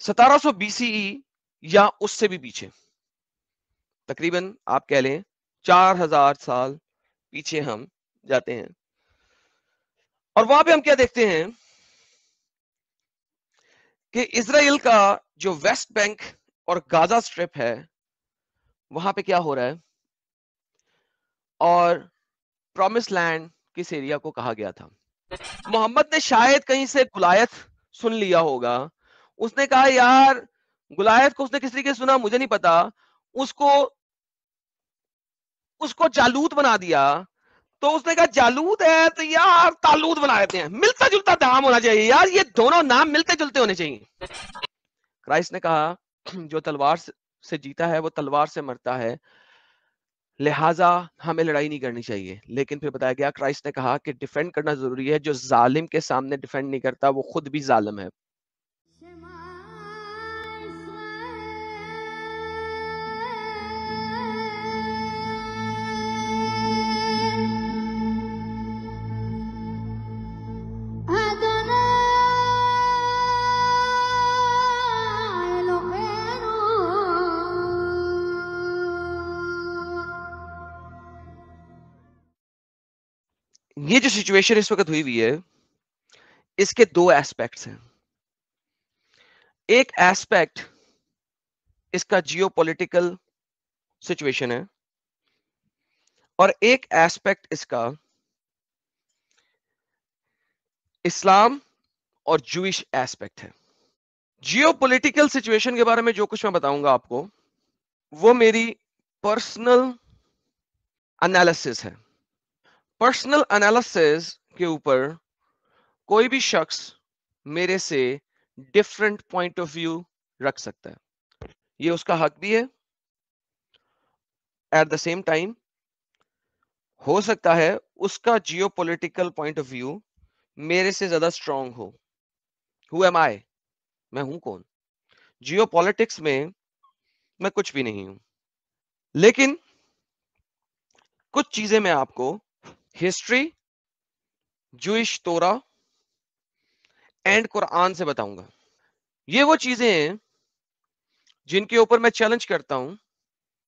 1700 BCE یا اس سے بھی پیچھے، تقریباً آپ کہہ لیں 4000 سال پیچھے ہم جاتے ہیں، اور وہاں پہ ہم کیا دیکھتے ہیں کہ اسرائیل کا جو ویسٹ بینک اور گازا سٹرپ ہے وہاں پہ کیا ہو رہا ہے، اور پرومس لینڈ کس ایریا کو کہا گیا تھا. محمد نے شاید کہیں سے گلایت سن لیا ہوگا، اس نے کہا یار گلایت کو اس نے کس طریقے سے سنا مجھے نہیں پتا، اس کو جالوت بنا دیا، تو اس نے کہا جالوت ہے تو یار تالوت بنا دیتے ہیں، ملتا جلتا نام ہونا چاہیے یار، یہ دونوں نام ملتے جلتے ہونے چاہیے. کرائسٹ نے کہا جو تلوار سے جیتا ہے وہ تلوار سے مرتا ہے، لہٰذا ہمیں لڑائی نہیں کرنی چاہیے. لیکن پھر بتایا گیا کرائسٹ نے کہا کہ ڈیفینڈ کرنا ضروری ہے، جو ظالم کے سامنے ڈیفینڈ نہیں کرتا وہ خود بھی ظالم ہے. یہ جو سچویشن اس وقت ہوئی ہوئی ہے اس کے دو ایسپیکٹس ہیں. ایک ایسپیکٹ اس کا جیو پولیٹیکل سچویشن ہے، اور ایک ایسپیکٹ اس کا اسلام اور جوئش ایسپیکٹ ہے. جیو پولیٹیکل سچویشن کے بارے میں جو کچھ میں بتاؤں گا آپ کو وہ میری پرسنل انالیسس ہے. پرسنل انالیسس کے اوپر کوئی بھی شخص میرے سے ڈفرنٹ پوائنٹ آف ویو رکھ سکتا ہے، یہ اس کا حق بھی ہے. ایٹ دا سیم ٹائم ہو سکتا ہے اس کا geopolitical point of view میرے سے زیادہ اسٹرانگ ہو. ہو ایم آئی، میں ہوں کون؟ جیو پالیٹکس میں کچھ بھی نہیں ہوں. لیکن کچھ چیزیں میں آپ کو ہسٹری، جوئش تورا اینڈ قرآن سے بتاؤں گا. یہ وہ چیزیں ہیں جن کے اوپر میں چیلنج کرتا ہوں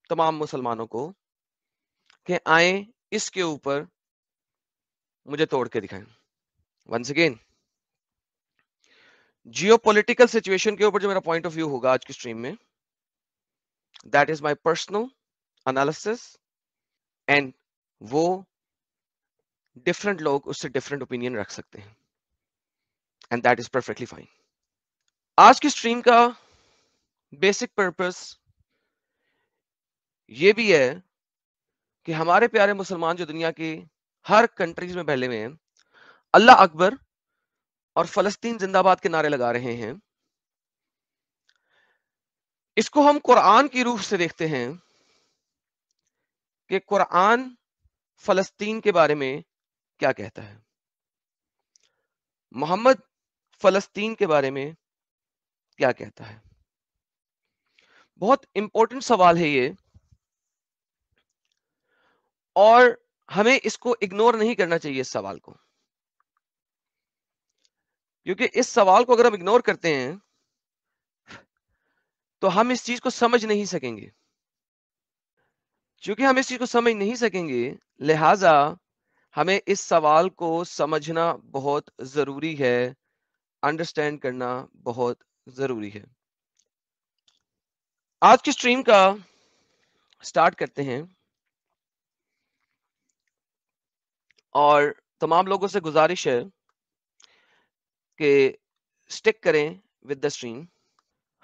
تمام مسلمانوں کو کہ آئیں اس کے اوپر مجھے توڑ کے دکھائیں. Once again geopolitical situation کے اوپر جو میرا پوائنٹ آف ویو ہوگا آج کی اسٹریم میں، that is my personal analysis, and وہ ڈفرنٹ لوگ اس سے ڈفرنٹ اوپینین رکھ سکتے ہیں، and that is perfectly fine. آج کی اسٹریم کا بیسک پرپس یہ بھی ہے کہ ہمارے پیارے مسلمان جو دنیا کی ہر کنٹریز میں پھیلے ہوئے ہیں، اللہ اکبر اور فلسطین زندہ باد کے نعرے لگا رہے ہیں. اس کو ہم قرآن کی روح سے دیکھتے ہیں کہ قرآن فلسطین کے بارے میں کیا کہتا ہے، محمد فلسطین کے بارے میں کیا کہتا ہے. بہت امپورٹنٹ سوال ہے یہ، اور ہمیں اس کو اگنور نہیں کرنا چاہیے اس سوال کو، کیونکہ اس سوال کو اگر ہم اگنور کرتے ہیں تو ہم اس چیز کو سمجھ نہیں سکیں گے. چونکہ ہم اس چیز کو سمجھ نہیں سکیں گے لہٰذا ہمیں اس سوال کو سمجھنا بہت ضروری ہے، انڈرسٹینڈ کرنا بہت ضروری ہے. آج کی سٹریم کا سٹارٹ کرتے ہیں، اور تمام لوگوں سے گزارش ہے کہ سٹک کریں ود دا سٹریم.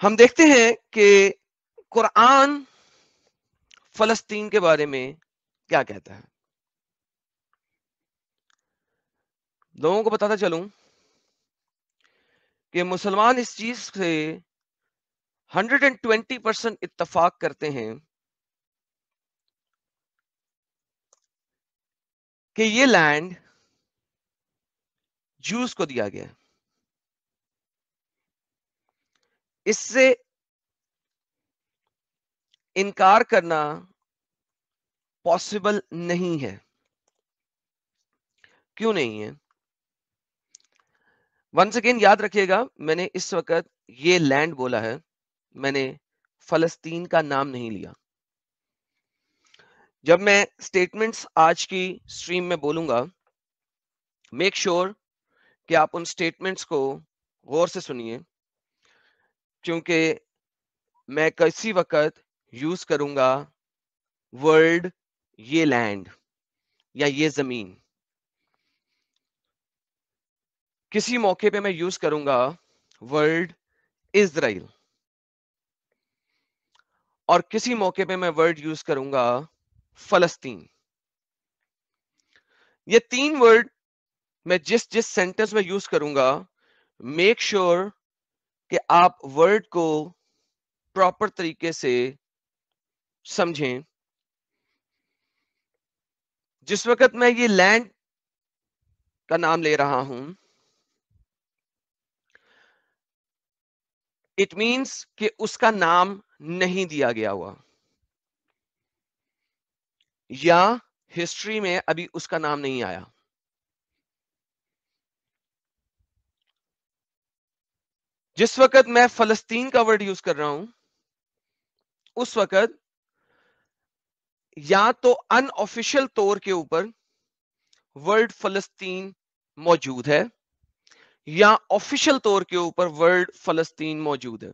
ہم دیکھتے ہیں کہ قرآن فلسطین کے بارے میں کیا کہتا ہے. لوگوں کو بتاتا چلوں کہ مسلمان اس چیز سے 120% اتفاق کرتے ہیں کہ یہ لینڈ جوز کو دیا گیا. اس سے انکار کرنا پاسبل نہیں ہے. کیوں نہیں ہے؟ ونس اگین یاد رکھیے گا، میں نے اس وقت یہ لینڈ بولا ہے, میں نے فلسطین کا نام نہیں لیا. جب میں سٹیٹمنٹس آج کی سٹریم میں بولوں گا, میک شور کہ آپ ان سٹیٹمنٹس کو غور سے سنیے, کیونکہ میں کسی وقت یوز کروں گا ورڈ یہ لینڈ یا یہ زمین, کسی موقع پہ میں یوز کروں گا ورڈ اسرائیل, اور کسی موقع پہ میں ورڈ یوز کروں گا فلسطین. یہ تین ورڈ میں جس سینٹنس میں یوز کروں گا, میک شور کہ آپ ورڈ کو پراپر طریقے سے سمجھیں. جس وقت میں یہ لینڈ کا نام لے رہا ہوں, اٹ مینس کہ اس کا نام نہیں دیا گیا ہوا, یا ہسٹری میں ابھی اس کا نام نہیں آیا. جس وقت میں فلسطین کا ورڈ یوز کر رہا ہوں, اس وقت یا تو ان آفیشل طور کے اوپر ورڈ فلسطین موجود ہے, یا آفیشل طور کے اوپر ورڈ فلسطین موجود ہے.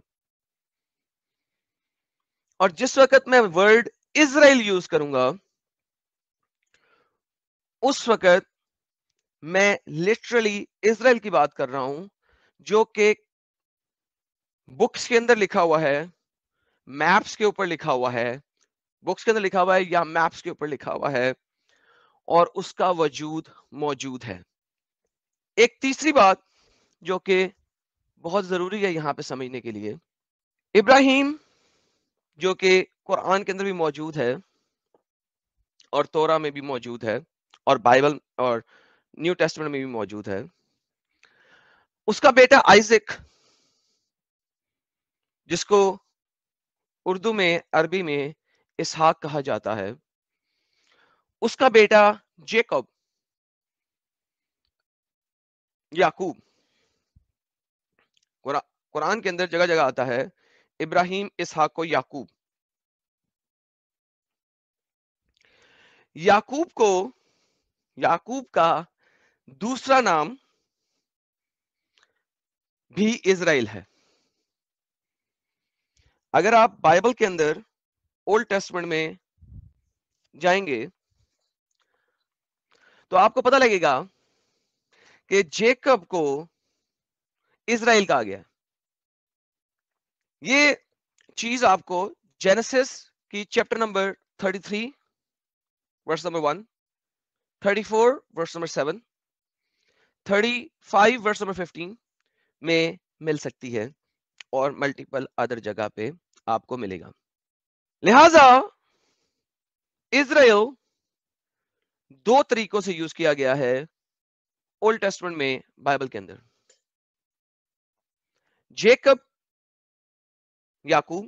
اور جس وقت میں ورڈ اسرائیل یوز کروں گا, اس وقت میں لٹرلی اسرائیل کی بات کر رہا ہوں, جو کہ بکس کے اندر لکھا ہوا ہے, میپس کے اوپر لکھا ہوا ہے, بکس کے اندر لکھا ہوا ہے یا میپس کے اوپر لکھا ہوا ہے, اور اس کا وجود موجود ہے. ایک تیسری بات جو کہ بہت ضروری ہے یہاں پہ سمجھنے کے لیے, ابراہیم جو کہ قرآن کے اندر بھی موجود ہے اور تورا میں بھی موجود ہے اور بائبل اور نیو ٹیسٹمنٹ میں بھی موجود ہے, اس کا بیٹا آئزک, جس کو اردو میں عربی میں اسحاق کہا جاتا ہے, اس کا بیٹا جیکب, یعقوب, قرآن کے اندر جگہ جگہ آتا ہے ابراہیم اسحاق کو یعقوب. یعقوب کا دوسرا نام بھی اسرائیل ہے. اگر آپ بائبل کے اندر اولڈ ٹیسٹمنٹ میں جائیں گے تو آپ کو پتہ لگے گا کہ جیکب کو اسرائیل کہا گیا. یہ چیز آپ کو جینیسس کی chapter number 33 verse number 1, 34 verse number 7, 35 verse number 15 میں مل سکتی ہے, اور ملٹیپل ادر جگہ پہ آپ کو ملے گا. لہذا اسرائیل دو طریقوں سے یوز کیا گیا ہے اولڈ ٹیسٹمنٹ میں بائبل کے اندر. جیکب یعقوب,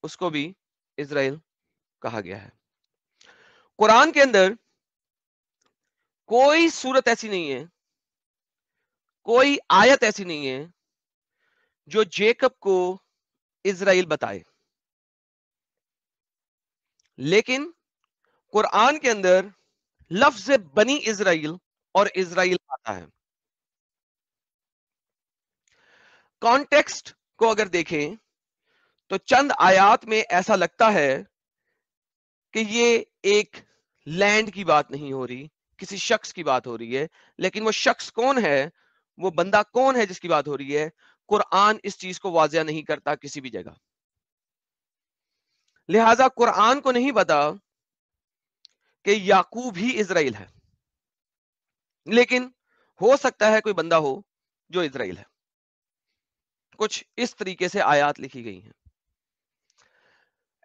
اس کو بھی اسرائیل کہا گیا ہے. قرآن کے اندر کوئی صورت ایسی نہیں ہے, کوئی آیت ایسی نہیں ہے جو جیکب کو اسرائیل بتائے, لیکن قرآن کے اندر لفظ بنی اسرائیل اور اسرائیل آتا ہے. کانٹیکسٹ کو اگر دیکھیں تو چند آیات میں ایسا لگتا ہے کہ یہ ایک لینڈ کی بات نہیں ہو رہی, کسی شخص کی بات ہو رہی ہے, لیکن وہ شخص کون ہے, وہ بندہ کون ہے جس کی بات ہو رہی ہے, قرآن اس چیز کو واضح نہیں کرتا کسی بھی جگہ. لہذا قرآن کو نہیں پتا کہ یعقوب ہی اسرائیل ہے, لیکن ہو سکتا ہے کوئی بندہ ہو جو اسرائیل ہے. کچھ اس طریقے سے آیات لکھی گئی ہیں.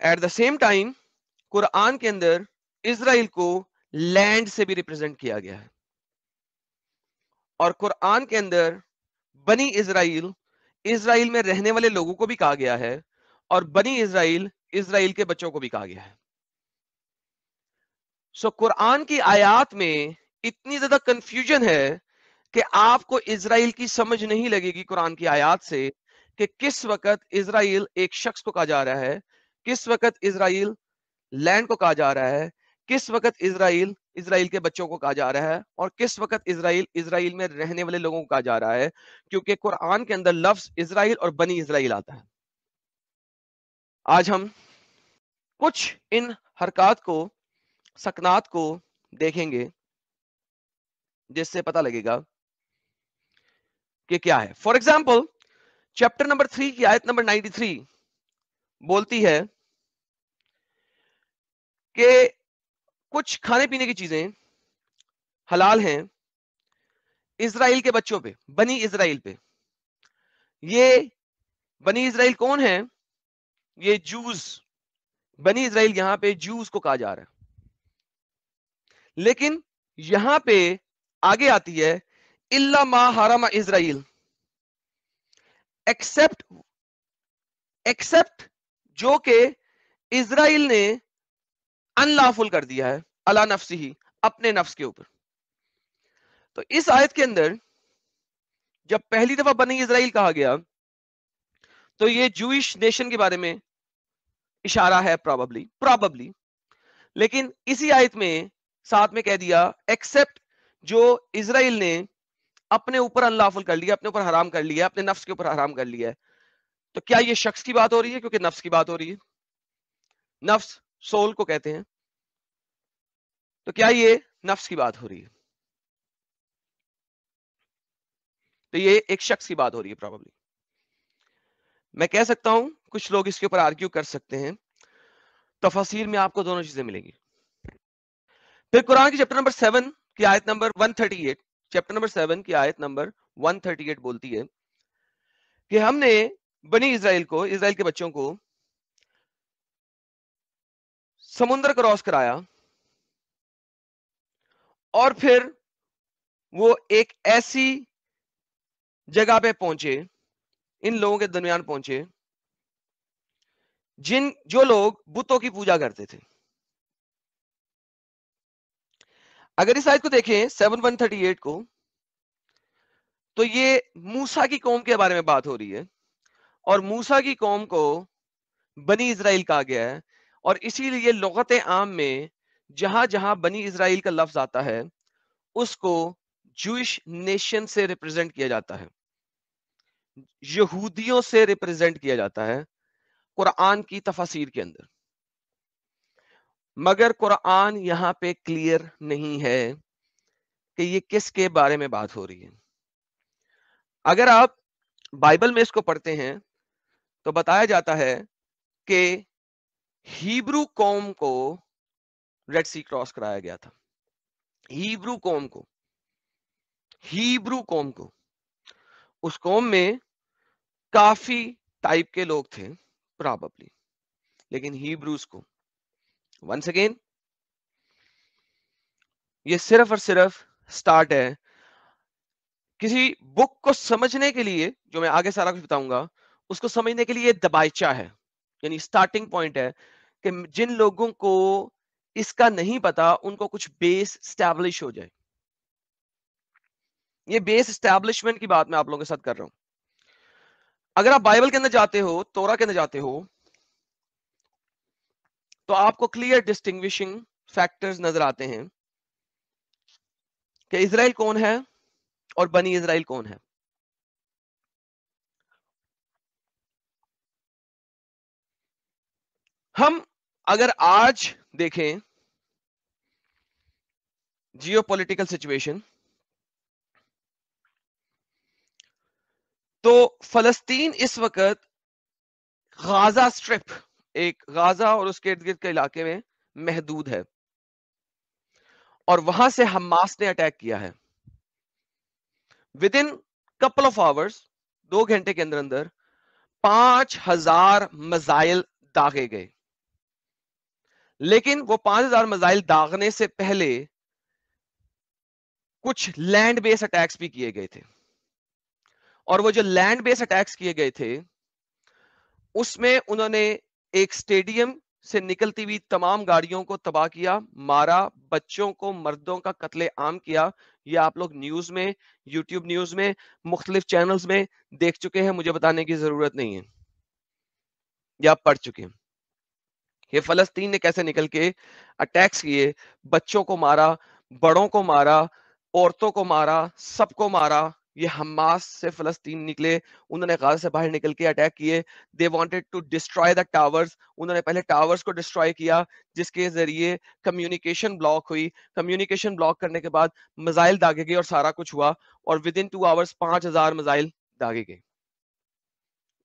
ایٹ دا سیم ٹائم قرآن کے اندر اسرائیل کو لینڈ سے بھی ریپرزینٹ کیا گیا ہے, اور قرآن کے اندر بنی اسرائیل, اسرائیل میں رہنے والے لوگوں کو بھی کہا گیا ہے, اور بنی اسرائیل, اسرائیل کے بچوں کو بھی کہا گیا ہے. سو قرآن کی آیات میں اتنی زیادہ کنفیوژن ہے کہ آپ کو اسرائیل کی سمجھ نہیں لگے گی قرآن کی آیات سے, کہ کس وقت اسرائیل ایک شخص کو کہا جا رہا ہے, کس وقت اسرائیل لینڈ کو کہا جا رہا ہے, کس وقت اسرائیل کے بچوں کو کہا جا رہا ہے, اور کس وقت اسرائیل میں رہنے والے لوگوں کو کہا جا رہا ہے, کیونکہ قرآن کے اندر لفظ اسرائیل اور بنی اسرائیل آتا ہے. آج ہم کچھ ان حرکات کو, سکنات کو دیکھیں گے جس سے پتہ لگے گا کہ کیا ہے. فار ایگزامپل چیپٹر نمبر 3 کی آیت نمبر 93 بولتی ہے کہ کچھ کھانے پینے کی چیزیں حلال ہیں اسرائیل کے بچوں پہ, بنی اسرائیل پہ. یہ بنی اسرائیل کون ہے؟ یہ جوز, بنی اسرائیل یہاں پہ جوز کو کہا جا رہا ہے. لیکن یہاں پہ آگے آتی ہے الا ما حرم اسرائیل, ایکسپٹ جو کہ اسرائیل نے انلافل کر دیا ہے, علی نفسہ, اپنے نفس کے اوپر. تو اس آیت کے اندر جب پہلی دفعہ بنی اسرائیل کہا گیا تو یہ جوئش نیشن کے بارے میں اشارہ ہے پراببلی, لیکن اسی آیت میں ساتھ میں کہہ دیا ایکسپٹ جو اسرائیل نے اپنے اوپر انلافل کر لیا, اپنے اوپر حرام کر لیا, اپنے نفس کے اوپر حرام کر لیا ہے. تو کیا یہ شخص کی بات ہو رہی ہے؟ کیونکہ نفس کی بات ہو رہی ہے, نفس سول کو کہتے ہیں. تو کیا یہ نفس کی بات ہو رہی ہے؟ تو یہ ایک شخص کی بات ہو رہی ہے پراببلی. میں کہہ سکتا ہوں, کچھ لوگ اس کے اوپر آرگیو کر سکتے ہیں, تفاسیر میں آپ کو دونوں چیزیں ملیں گی. پھر قرآن کی چیپٹر نمبر 7 کی آیت نمبر 138, چیپٹر نمبر 7 کی آیت نمبر 138 بولتی ہے کہ ہم نے بنی اسرائیل کو, اسرائیل کے بچوں کو سمندر کراس کرایا, اور پھر وہ ایک ایسی جگہ پہ پہنچے, ان لوگوں کے درمیان پہنچے جو لوگ بتوں کی پوجا کرتے تھے. اگر اس آیت کو دیکھیں 7:138 کو, تو یہ موسیٰ کی قوم کے بارے میں بات ہو رہی ہے, اور موسیٰ کی قوم کو بنی اسرائیل کہا گیا ہے. اور اسی لیے لغت عام میں جہاں جہاں بنی اسرائیل کا لفظ آتا ہے اس کو جوئش نیشن سے ریپرزینٹ کیا جاتا ہے, یہودیوں سے ریپرزینٹ کیا جاتا ہے قرآن کی تفاسیر کے اندر. مگر قرآن یہاں پہ کلیئر نہیں ہے کہ یہ کس کے بارے میں بات ہو رہی ہے. اگر آپ بائبل میں اس کو پڑھتے ہیں تو بتایا جاتا ہے کہ ہیبرو قوم کو ریڈ سی کراس کرایا گیا تھا. ہیبرو قوم کو اس قوم میں کافی ٹائپ کے لوگ تھے پراببلی, لیکن ہیبروز کو, ونس اگین یہ صرف اور صرف سٹارٹ ہے. کسی بک کو سمجھنے کے لیے, جو میں آگے سارا کچھ بتاؤں گا, اس کو سمجھنے کے لیے یہ دبائچہ ہے, یعنی سٹارٹنگ پوائنٹ ہے کہ جن لوگوں کو اس کا نہیں پتا ان کو کچھ بیس اسٹیبلش ہو جائے. یہ بیس اسٹیبلشمنٹ کی بات میں آپ لوگوں کے ساتھ کر رہا ہوں. اگر آپ بائبل کے اندر جاتے ہو, تورا کے اندر جاتے ہو, تو آپ کو کلیئر ڈسٹنگوشنگ فیکٹرز نظر آتے ہیں کہ اسرائیل کون ہے اور بنی اسرائیل کون ہے. ہم اگر آج دیکھیں جیو پولیٹیکل سچویشن, تو فلسطین اس وقت غازہ سٹرپ, ایک غازہ اور اس کے ارد گرد کے علاقے میں محدود ہے, اور وہاں سے حماس نے اٹیک کیا ہے. With in couple of hours, 2 گھنٹے کے اندر 5,000 میزائل داغے گئے. لیکن وہ 5,000 میزائل داغنے سے پہلے کچھ لینڈ بیس اٹیکس بھی کیے گئے تھے, اور وہ جو لینڈ بیس اٹیکس کیے گئے تھے اس میں انہوں نے ایک سٹیڈیم سے نکلتی ہوئی تمام گاڑیوں کو تباہ کیا، مارا، بچوں کو مردوں کا قتل عام کیا. یہ آپ لوگ نیوز میں، یوٹیوب نیوز میں، مختلف چینلز میں دیکھ چکے ہیں، مجھے بتانے کی ضرورت نہیں ہے، یا پڑھ چکے ہیں. یہ فلسطین نے کیسے نکل کے اٹیکس کیے، بچوں کو مارا، بڑوں کو مارا، عورتوں کو مارا، سب کو مارا. یہ حماس سے فلسطین نکلے، انہوں نے غزہ سے باہر نکل کے اٹیک کیے. They wanted to destroy the towers, انہوں نے پہلے ٹاورز کو ڈسٹرائے کیا، جس کے ذریعے کمیونیکیشن بلاک ہوئی. کمیونیکیشن بلاک کرنے کے بعد میزائل داغے گئے اور سارا کچھ ہوا، اور ود ان 2 آورز 5000 میزائل داغے گئے،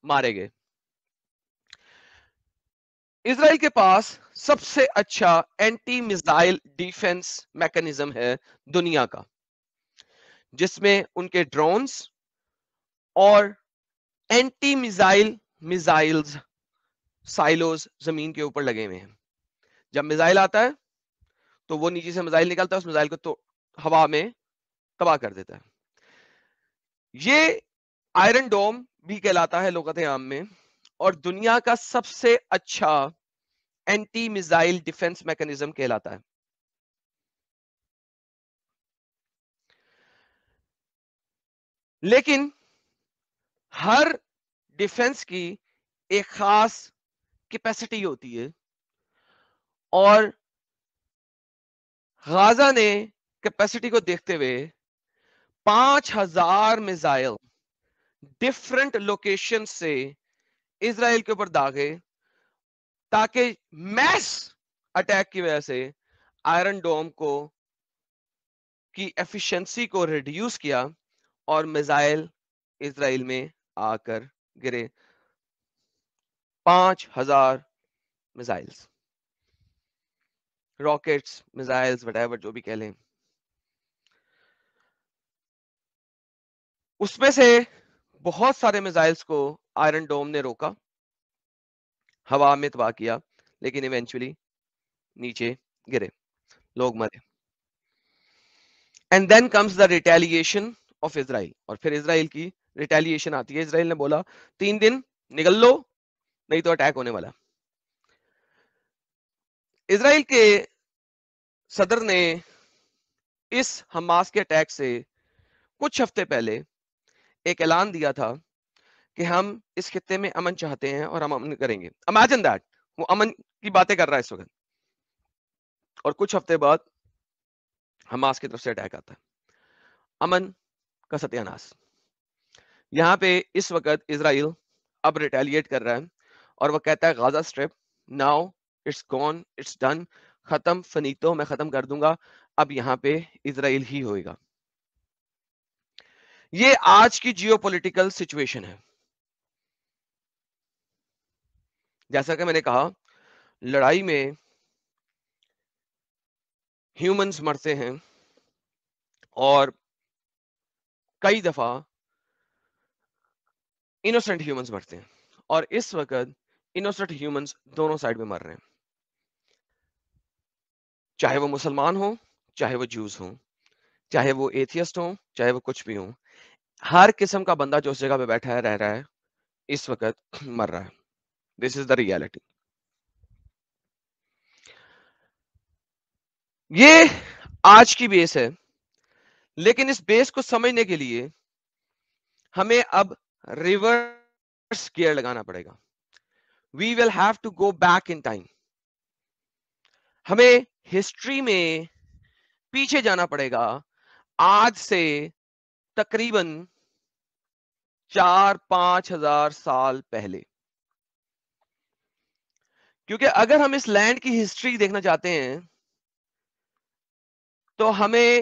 مارے گئے. اسرائیل کے پاس سب سے اچھا اینٹی میزائل ڈیفنس میکانزم ہے دنیا کا، جس میں ان کے ڈرونز اور اینٹی میزائلز سائلوز زمین کے اوپر لگے ہوئے ہیں. جب میزائل آتا ہے تو وہ نیچے سے میزائل نکلتا ہے، اس میزائل کو تو ہوا میں تباہ کر دیتا ہے. یہ آئرن ڈوم بھی کہلاتا ہے لغت عام میں، اور دنیا کا سب سے اچھا اینٹی میزائل ڈیفنس میکانزم کہلاتا ہے. لیکن ہر ڈیفنس کی ایک خاص کیپیسٹی ہوتی ہے، اور غازہ نے کیپیسٹی کو دیکھتے ہوئے 5000 میزائل ڈفرنٹ لوکیشن سے اسرائیل کے اوپر داغے، تاکہ میس اٹیک کی وجہ سے آئرن ڈوم کو کی ایفیشنسی کو ریڈیوس کیا، اور میزائل اسرائیل میں آ کر گرے. 5000 missiles, rockets, missiles, what ever جو بھی کہہ لیں. اس میں سے بہت سارے میزائلز کو آئرن ڈوم نے روکا، ہوا میں تباہ کیا، لیکن ایونچولی نیچے گرے، لوگ مرے. And then comes the retaliation of Israel, اور پھر اسرائیل کی ریٹیلیشن آتی ہے. اسرائیل نے بولا 3 دن نکل لو نہیں تو اٹیک ہونے والا. اسرائیل کے صدر نے اس حماس کے اٹیک سے کچھ ہفتے پہلے ایک اعلان دیا تھا کہ ہم اس خطے میں امن چاہتے ہیں اور ہم امن کریں گے. امیجن دیٹ، وہ امن کی باتیں کر رہا ہے اس وقت، اور کچھ ہفتے بعد حماس کی طرف سے اٹیک آتا ہے. امن کا ستیہ ناش. یہاں پہ اس وقت اسرائیل اب ریٹیلیٹ کر رہا ہے، اور وہ کہتا ہے Gaza strip now it's gone, it's done, ختم، فنیتو، میں ختم کر دوں گا، اب یہاں پہ اسرائیل ہی ہوئے گا. یہ آج کی جیو پولیٹیکل سچویشن ہے. جیسا کہ میں نے کہا، لڑائی میں ہیومنز مرتے ہیں، اور کئی دفعہ انوسنٹ ہیومنز مرتے ہیں، اور اس وقت انوسنٹ ہیومنز دونوں سائڈ میں مر رہے ہیں، چاہے وہ مسلمان ہوں، چاہے وہ جوز ہوں، چاہے وہ ایتھیسٹ ہوں، چاہے وہ کچھ بھی ہوں. ہر قسم کا بندہ جو اس جگہ پہ بیٹھا ہے، رہ رہا ہے، اس وقت مر رہا ہے. دس از دا ریالٹی. یہ آج کی بیس ہے، لیکن اس بیس کو سمجھنے کے لیے ہمیں اب ریورس گیئر لگانا پڑے گا. We will have to go back in time. ہمیں ہسٹری میں پیچھے جانا پڑے گا، آج سے تقریباً 4-5 ہزار سال پہلے. کیونکہ اگر ہم اس لینڈ کی ہسٹری دیکھنا چاہتے ہیں تو ہمیں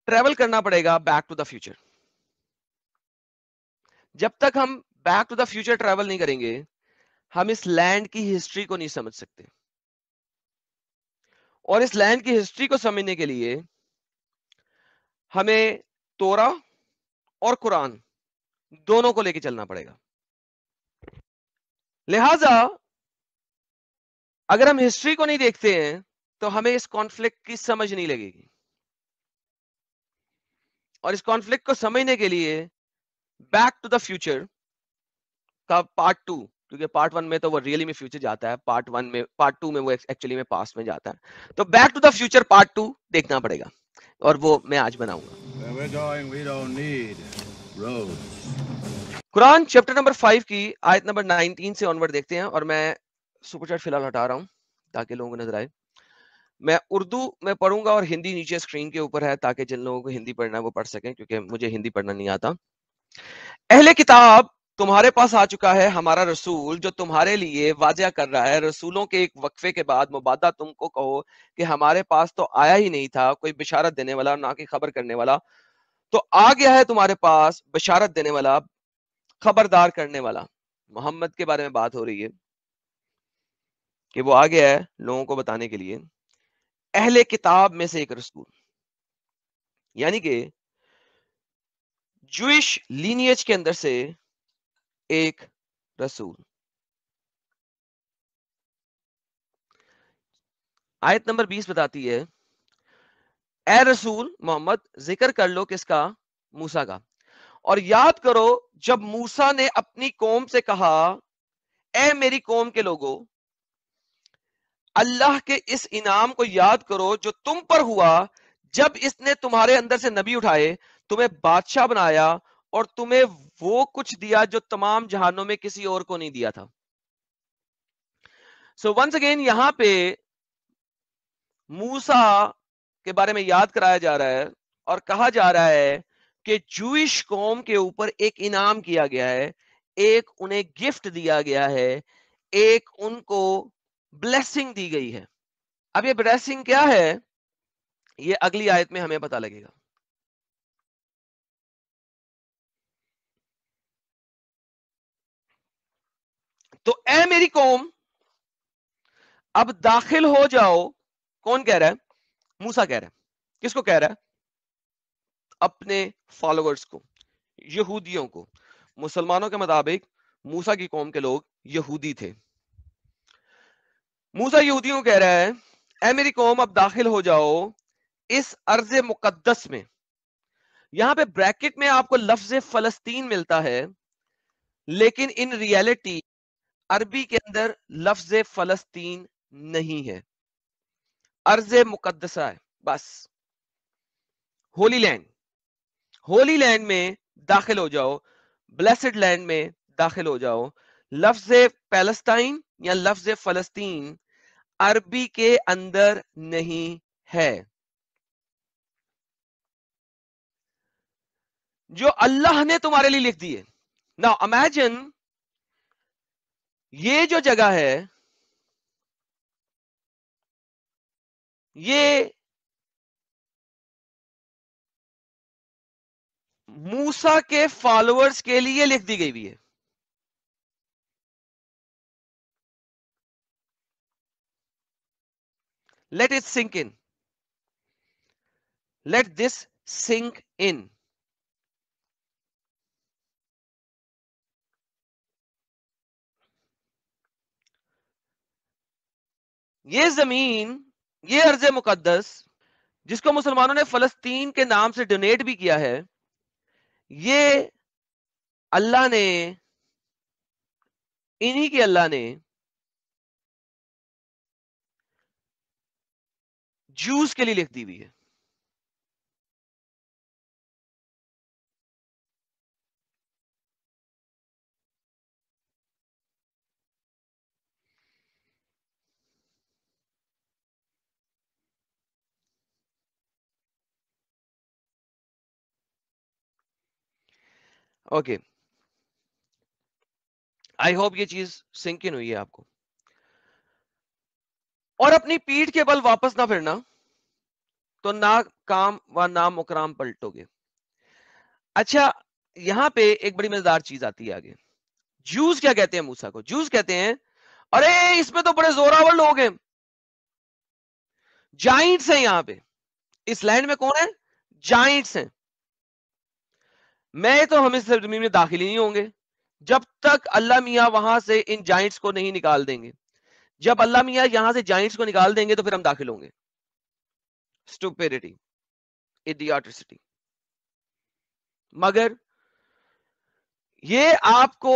ٹریول کرنا پڑے گا بیک ٹو دا فیوچر. جب تک ہم back to the future travel نہیں کریں گے، ہم اس لینڈ کی ہسٹری کو نہیں سمجھ سکتے. اور اس لینڈ کی ہسٹری کو سمجھنے کے لیے ہمیں تورا اور قرآن دونوں کو لے کے چلنا پڑے گا. لہذا اگر ہم ہسٹری کو نہیں دیکھتے ہیں تو ہمیں اس کانفلکٹ کی سمجھ نہیں لگے گی. اور اس کانفلکٹ کو سمجھنے کے لیے بیک ٹو دا فیوچر کا پارٹ 2 کیونکہ پارٹ 1 میں تو وہ ریئلی میں فیوچر جاتا ہے, پارٹ 2 میں وہ ایکچولی میں پاسٹ میں جاتا ہے. تو back to the future part 2 دیکھنا پڑے گا, اور وہ میں آج بناؤں گا. قرآن چیپٹر نمبر 5 کی آیت نمبر 19 سے آنورڈ دیکھتے ہیں, اور میں سپر چیٹ فی الحال ہٹا رہا ہوں تاکہ لوگوں کو نظر آئے. میں اردو میں پڑھوں گا اور ہندی نیچے اسکرین کے اوپر ہے, تاکہ جن لوگوں کو ہندی پڑھنا ہے وہ پڑھ سکیں, کیونکہ مجھے ہندی پڑھنا نہیں آتا. اہل کتاب, تمہارے پاس آ چکا ہے ہمارا رسول جو تمہارے لیے واضح کر رہا ہے رسولوں کے ایک وقفے کے بعد مبادہ تم کو کہو کہ ہمارے پاس تو آیا ہی نہیں تھا کوئی بشارت دینے والا, نہ کہ خبر کرنے والا, تو آ گیا ہے تمہارے پاس بشارت دینے والا, خبردار کرنے والا. محمد کے بارے میں بات ہو رہی ہے کہ وہ آ گیا ہے لوگوں کو بتانے کے لیے. اہل کتاب میں سے ایک رسول, یعنی کہ جوئش لینیج کے اندر سے ایک رسول. آیت نمبر 20 بتاتی ہے, اے رسول محمد ذکر کر لو کس کا؟ موسیٰ کا. اور یاد کرو جب موسیٰ نے اپنی قوم سے کہا اے میری قوم کے لوگوں, اللہ کے اس انعام کو یاد کرو جو تم پر ہوا جب اس نے تمہارے اندر سے نبی اٹھائے, تمہیں بادشاہ بنایا اور تمہیں وہ کچھ دیا جو تمام جہانوں میں کسی اور کو نہیں دیا تھا. سو ونس اگین یہاں پہ موسیٰ کے بارے میں یاد کرایا جا رہا ہے اور کہا جا رہا ہے کہ جوئش قوم کے اوپر ایک انعام کیا گیا ہے, ایک انہیں گفٹ دیا گیا ہے, ایک ان کو بلیسنگ دی گئی ہے. اب یہ بلیسنگ کیا ہے یہ اگلی آیت میں ہمیں پتہ لگے گا. تو اے میری قوم اب داخل ہو جاؤ. کون کہہ رہا ہے؟ موسیٰ کہہ رہا ہے. کس کو کہہ رہا ہے؟ اپنے فالوورز کو, یہودیوں کو. مسلمانوں کے مطابق موسیٰ کی قوم کے لوگ یہودی تھے. موسیٰ یہودیوں کو کہہ رہا ہے اے میری قوم اب داخل ہو جاؤ اس ارض مقدس میں. یہاں پہ بریکٹ میں آپ کو لفظ فلسطین ملتا ہے, لیکن ان ریالٹی عربی کے اندر لفظ فلسطین نہیں ہے, ارض مقدسہ ہے بس. ہولی لینڈ, ہولی لینڈ میں داخل ہو جاؤ, بلیسڈ لینڈ میں داخل ہو جاؤ. لفظ پیلسٹائن یا لفظ فلسطین عربی کے اندر نہیں ہے. جو اللہ نے تمہارے لیے لکھ دی ہے. Now imagine یہ جو جگہ ہے یہ موسیٰ کے فالوورز کے لیے لکھ دی گئی بھی ہے. Let it sink in. Let this sink in. یہ زمین, یہ ارض مقدس جس کو مسلمانوں نے فلسطین کے نام سے ڈونیٹ بھی کیا ہے, یہ اللہ نے, انہی کے اللہ نے جوز کے لیے لکھ دی ہوئی ہے. اوکے, آئی ہوپ یہ چیز سنک ان ہوئی ہے آپ کو. اور اپنی پیٹھ کے بل واپس نہ پھرنا تو نہ کام و نام مکرام پلٹو گے. اچھا, یہاں پہ ایک بڑی مزیدار چیز آتی ہے آگے. جوز کیا کہتے ہیں موسیٰ کو؟ جوز کہتے ہیں ارے اس میں تو بڑے زوراور لوگ ہیں, جائنٹس ہیں یہاں پہ, اس لینڈ میں کون ہے؟ جائنٹس ہیں. میں تو ہمیں زمین میں داخل ہی نہیں ہوں گے جب تک اللہ میاں وہاں سے ان جائنٹس کو نہیں نکال دیں گے. جب اللہ میاں یہاں سے جائنٹس کو نکال دیں گے تو پھر ہم داخل ہوں گے. اسٹوپیڈیٹی, ایڈیاٹسٹی. مگر یہ آپ کو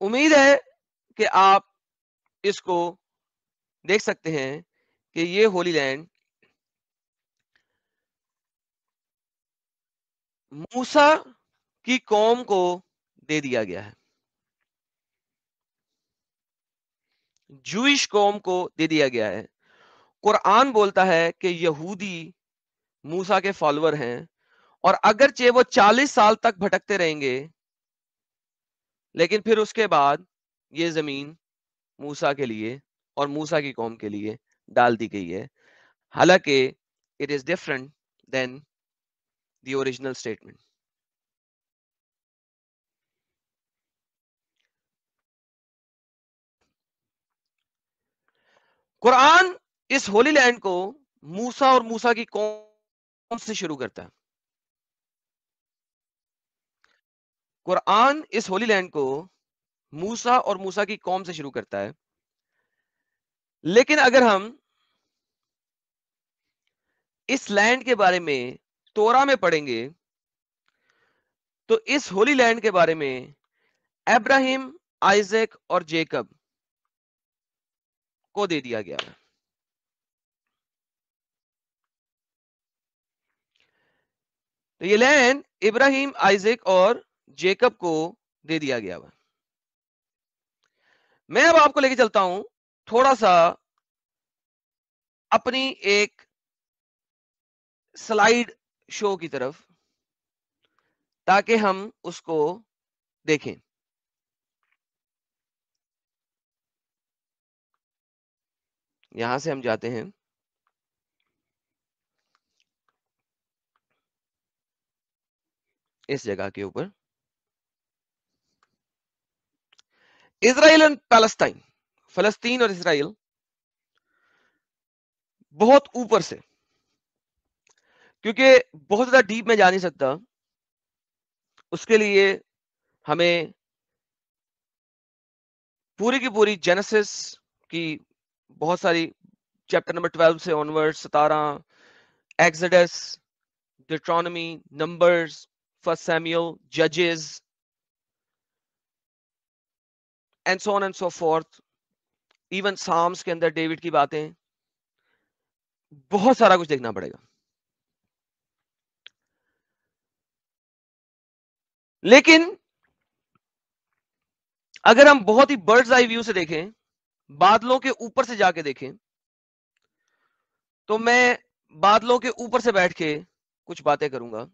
امید ہے کہ آپ اس کو دیکھ سکتے ہیں کہ یہ ہولی لینڈ موسیٰ کی قوم کو دے دیا گیا ہے، جوئش قوم کو دے دیا گیا ہے. قرآن بولتا ہے کہ یہودی موسیٰ کے فالوور ہیں، اور اگرچہ وہ 40 سال تک بھٹکتے رہیں گے، لیکن پھر اس کے بعد یہ زمین موسیٰ کے لیے اور موسیٰ کی قوم کے لیے ڈال دی گئی ہے، حالانکہ it is different than the original statement. قرآن اس ہولی لینڈ کو موسیٰ اور موسیٰ کی قوم سے شروع کرتا ہے. قرآن اس ہولی لینڈ کو موسیٰ اور موسیٰ کی قوم سے شروع کرتا ہے، لیکن اگر ہم اس لینڈ کے بارے میں تورا میں پڑھیں گے تو اس ہولی لینڈ کے بارے میں ابراہیم، آئزیک اور جیکب کو دے دیا گیا ہے. تو یہ لینڈ ابراہیم، آئزیک اور جیکب کو دے دیا گیا ہے. میں اب آپ کو لے کے چلتا ہوں تھوڑا سا اپنی ایک سلائیڈ شو کی طرف، تاکہ ہم اس کو دیکھیں. یہاں سے ہم جاتے ہیں اس جگہ کے اوپر، اسرائیل اینڈ پیلسٹائن، فلسطین اور اسرائیل بہت اوپر سے، کیونکہ بہت زیادہ ڈیپ میں جا نہیں سکتا، اس کے لیے ہمیں پوری کی پوری جینیسس کی بہت ساری چیپٹر نمبر 12 سے onward, 17، Exodus, Deuteronomy, Numbers, First Samuel, ججز and so on and so forth, even Psalms کے اندر ڈیوڈ کی باتیں، بہت سارا کچھ دیکھنا پڑے گا. لیکن اگر ہم بہت ہی برڈز آئی ویو سے دیکھیں، بادلوں کے اوپر سے جا کے دیکھیں، تو میں بادلوں کے اوپر سے بیٹھ کے کچھ باتیں کروں گا،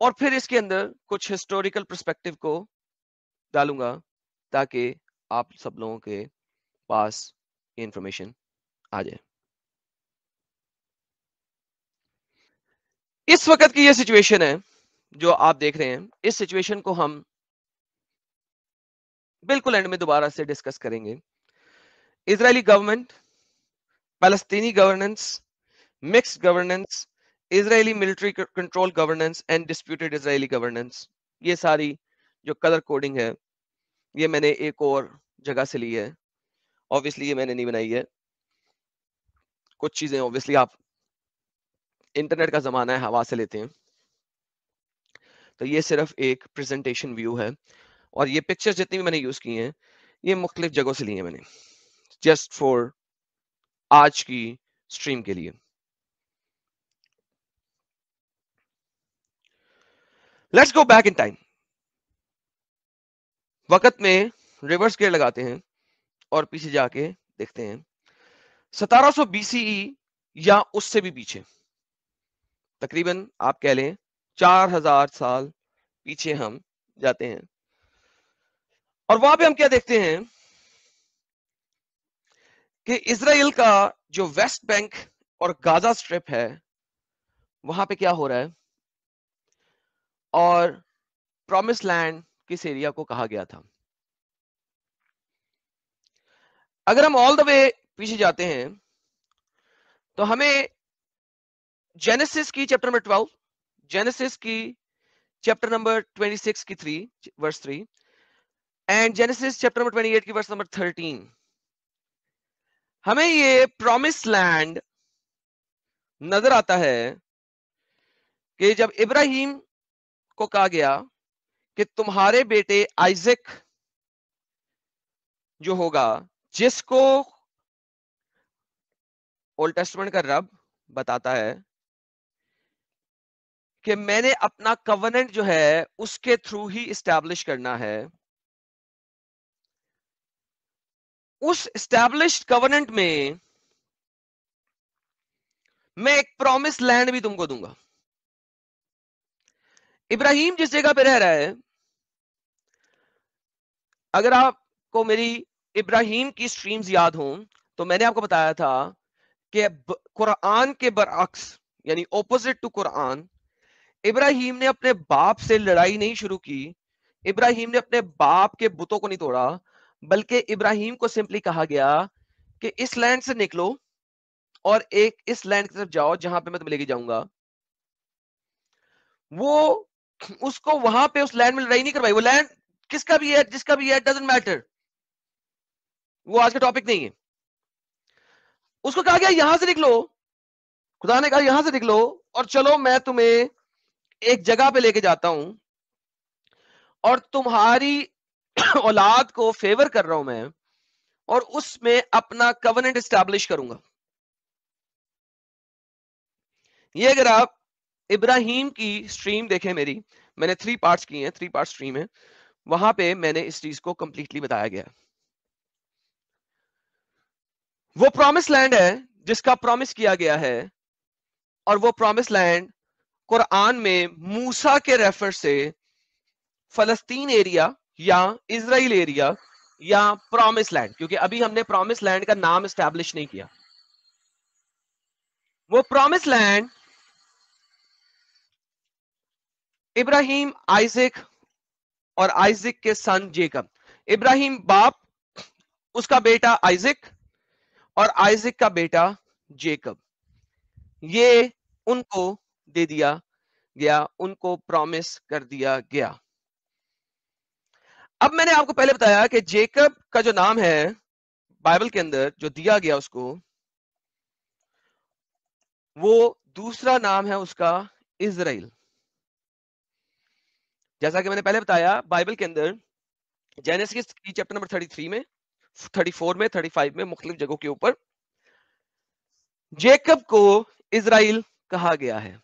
اور پھر اس کے اندر کچھ ہسٹوریکل پرسپیکٹو کو ڈالوں گا، تاکہ آپ سب لوگوں کے پاس یہ انفارمیشن آ جائے. اس وقت کی یہ سچویشن ہے جو آپ دیکھ رہے ہیں، اس سچویشن کو ہم بالکل اینڈ میں دوبارہ سے ڈسکس کریں گے. اسرائیلی گورنمنٹ، فلسطینی governance, mixed governance, Israeli military control governance and disputed Israeli governance, یہ ساری جو کلر کوڈنگ ہے یہ میں نے ایک اور جگہ سے لی ہے. obviously یہ میں نے نہیں بنائی ہے، کچھ چیزیں obviously آپ انٹرنیٹ کا زمانہ ہے، ہوا سے لیتے ہیں. تو یہ صرف ایک پریزنٹیشن ویو ہے، اور یہ پکچر جتنی بھی میں نے یوز کی ہیں یہ مختلف جگہوں سے لی ہیں میں نے، جسٹ فور آج کی سٹریم کے لیے. Let's go back in time. وقت میں ریورس گیئر لگاتے ہیں اور پیچھے جا کے دیکھتے ہیں 1700 بی سی ای یا اس سے بھی پیچھے، تقریباً آپ کہہ لیں 4000 سال پیچھے ہم جاتے ہیں، اور وہاں پہ ہم کیا دیکھتے ہیں کہ اسرائیل کا جو ویسٹ بینک اور گازا سٹرپ ہے وہاں پہ کیا ہو رہا ہے، اور پرومس لینڈ کس ایریا کو کہا گیا تھا. اگر ہم آل دا وے پیچھے جاتے ہیں تو ہمیں جینیسس کی چیپٹر نمبر 12، جینیسس کی چیپٹر نمبر 26 کی 3 ورس 3 اینڈ جینیسس چیپٹر نمبر 28 کی ورس نمبر 13، ہمیں یہ پرومس لینڈ نظر آتا ہے کہ جب ابراہیم کو کہا گیا کہ تمہارے بیٹے آئزک جو ہوگا، جس کو اولڈ ٹیسٹمنٹ کا رب بتاتا ہے کہ میں نے اپنا کوننٹ جو ہے اس کے تھرو ہی اسٹیبلش کرنا ہے، اس اسٹیبلشڈ کوننٹ میں میں ایک پرومس لینڈ بھی تم کو دوں گا. ابراہیم جس جگہ پہ رہ رہا ہے، اگر آپ کو میری ابراہیم کی سٹریمز یاد ہوں تو میں نے آپ کو بتایا تھا کہ قرآن کے برعکس، یعنی اپوزٹ ٹو قرآن، ابراہیم نے اپنے باپ سے لڑائی نہیں شروع کی، ابراہیم نے اپنے باپ کے بتوں کو نہیں توڑا، بلکہ ابراہیم کو سمپلی کہا گیا کہ اس لینڈ سے نکلو اور ایک اس لینڈ کی طرف جاؤ جہاں پہ میں تمہیں لے کے جاؤں گا. وہ اس کو وہاں پہ اس لینڈ میں لڑائی نہیں کروائی. وہ لینڈ کس کا بھی ہے، جس کا بھی ہے، ڈزنٹ میٹر، وہ آج کا ٹاپک نہیں ہے. اس کو کہا گیا یہاں سے نکلو، خدا نے کہا یہاں سے نکلو اور چلو میں تمہیں ایک جگہ پہ لے کے جاتا ہوں اور تمہاری اولاد کو فیور کر رہا ہوں میں، اور اس میں اپنا کوننٹ اسٹیبلش کروں گا. یہ اگر آپ ابراہیم کی سٹریم دیکھیں، میری میں نے 3 پارٹس کی ہیں، 3 پارٹ سٹریم ہے، وہاں پہ میں نے اس چیز کو کمپلیٹلی بتایا گیا. وہ پرومس لینڈ ہے جس کا پرومس کیا گیا ہے، اور وہ پرومس لینڈ قرآن میں موسیٰ کے ریفر سے فلسطین ایریا یا اسرائیل ایریا یا پرومس لینڈ، کیونکہ ابھی ہم نے پرومس لینڈ کا نام اسٹیبلش نہیں کیا. وہ پرومس لینڈ ابراہیم، آئزک اور آئزک کے سن جیکب. ابراہیم باپ، اس کا بیٹا آئزک، اور آئزک کا بیٹا جیکب، یہ ان کو دے دیا گیا، ان کو پرومس کر دیا گیا. اب میں نے آپ کو پہلے بتایا کہ جیکب کا جو نام ہے بائبل کے اندر جو دیا گیا اس کو، وہ دوسرا نام ہے اس کا اسرائیل. جیسا کہ میں نے پہلے بتایا بائبل کے اندر جینیسس کی چیپٹر نمبر 33 میں، 34 میں، 35 میں، مختلف جگہوں کے اوپر جیکب کو اسرائیل کہا گیا ہے.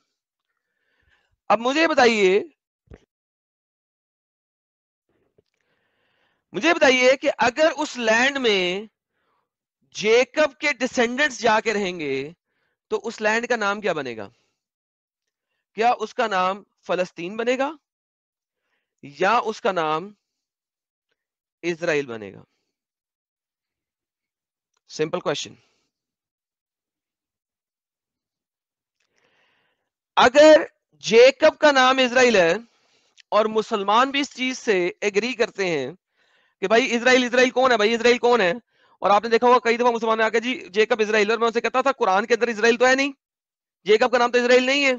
اب مجھے بتائیے کہ اگر اس لینڈ میں جیکب کے ڈسینڈنٹس جا کے رہیں گے تو اس لینڈ کا نام کیا بنے گا؟ کیا اس کا نام فلسطین بنے گا یا اس کا نام اسرائیل بنے گا؟ Simple question. اگر جیکب کا نام اسرائیل ہے اور مسلمان بھی اس چیز سے ایگری کرتے ہیں کہ بھائی اسرائیل کون ہے، بھائی اسرائیل کون ہے، اور آپ نے دیکھا ہوگا کئی دفعہ مسلمان نے آ کے جی جیکب اسرائیل، اور میں اسے کہتا تھا قرآن کے اندر اسرائیل تو ہے نہیں، جیکب کا نام تو اسرائیل نہیں ہے.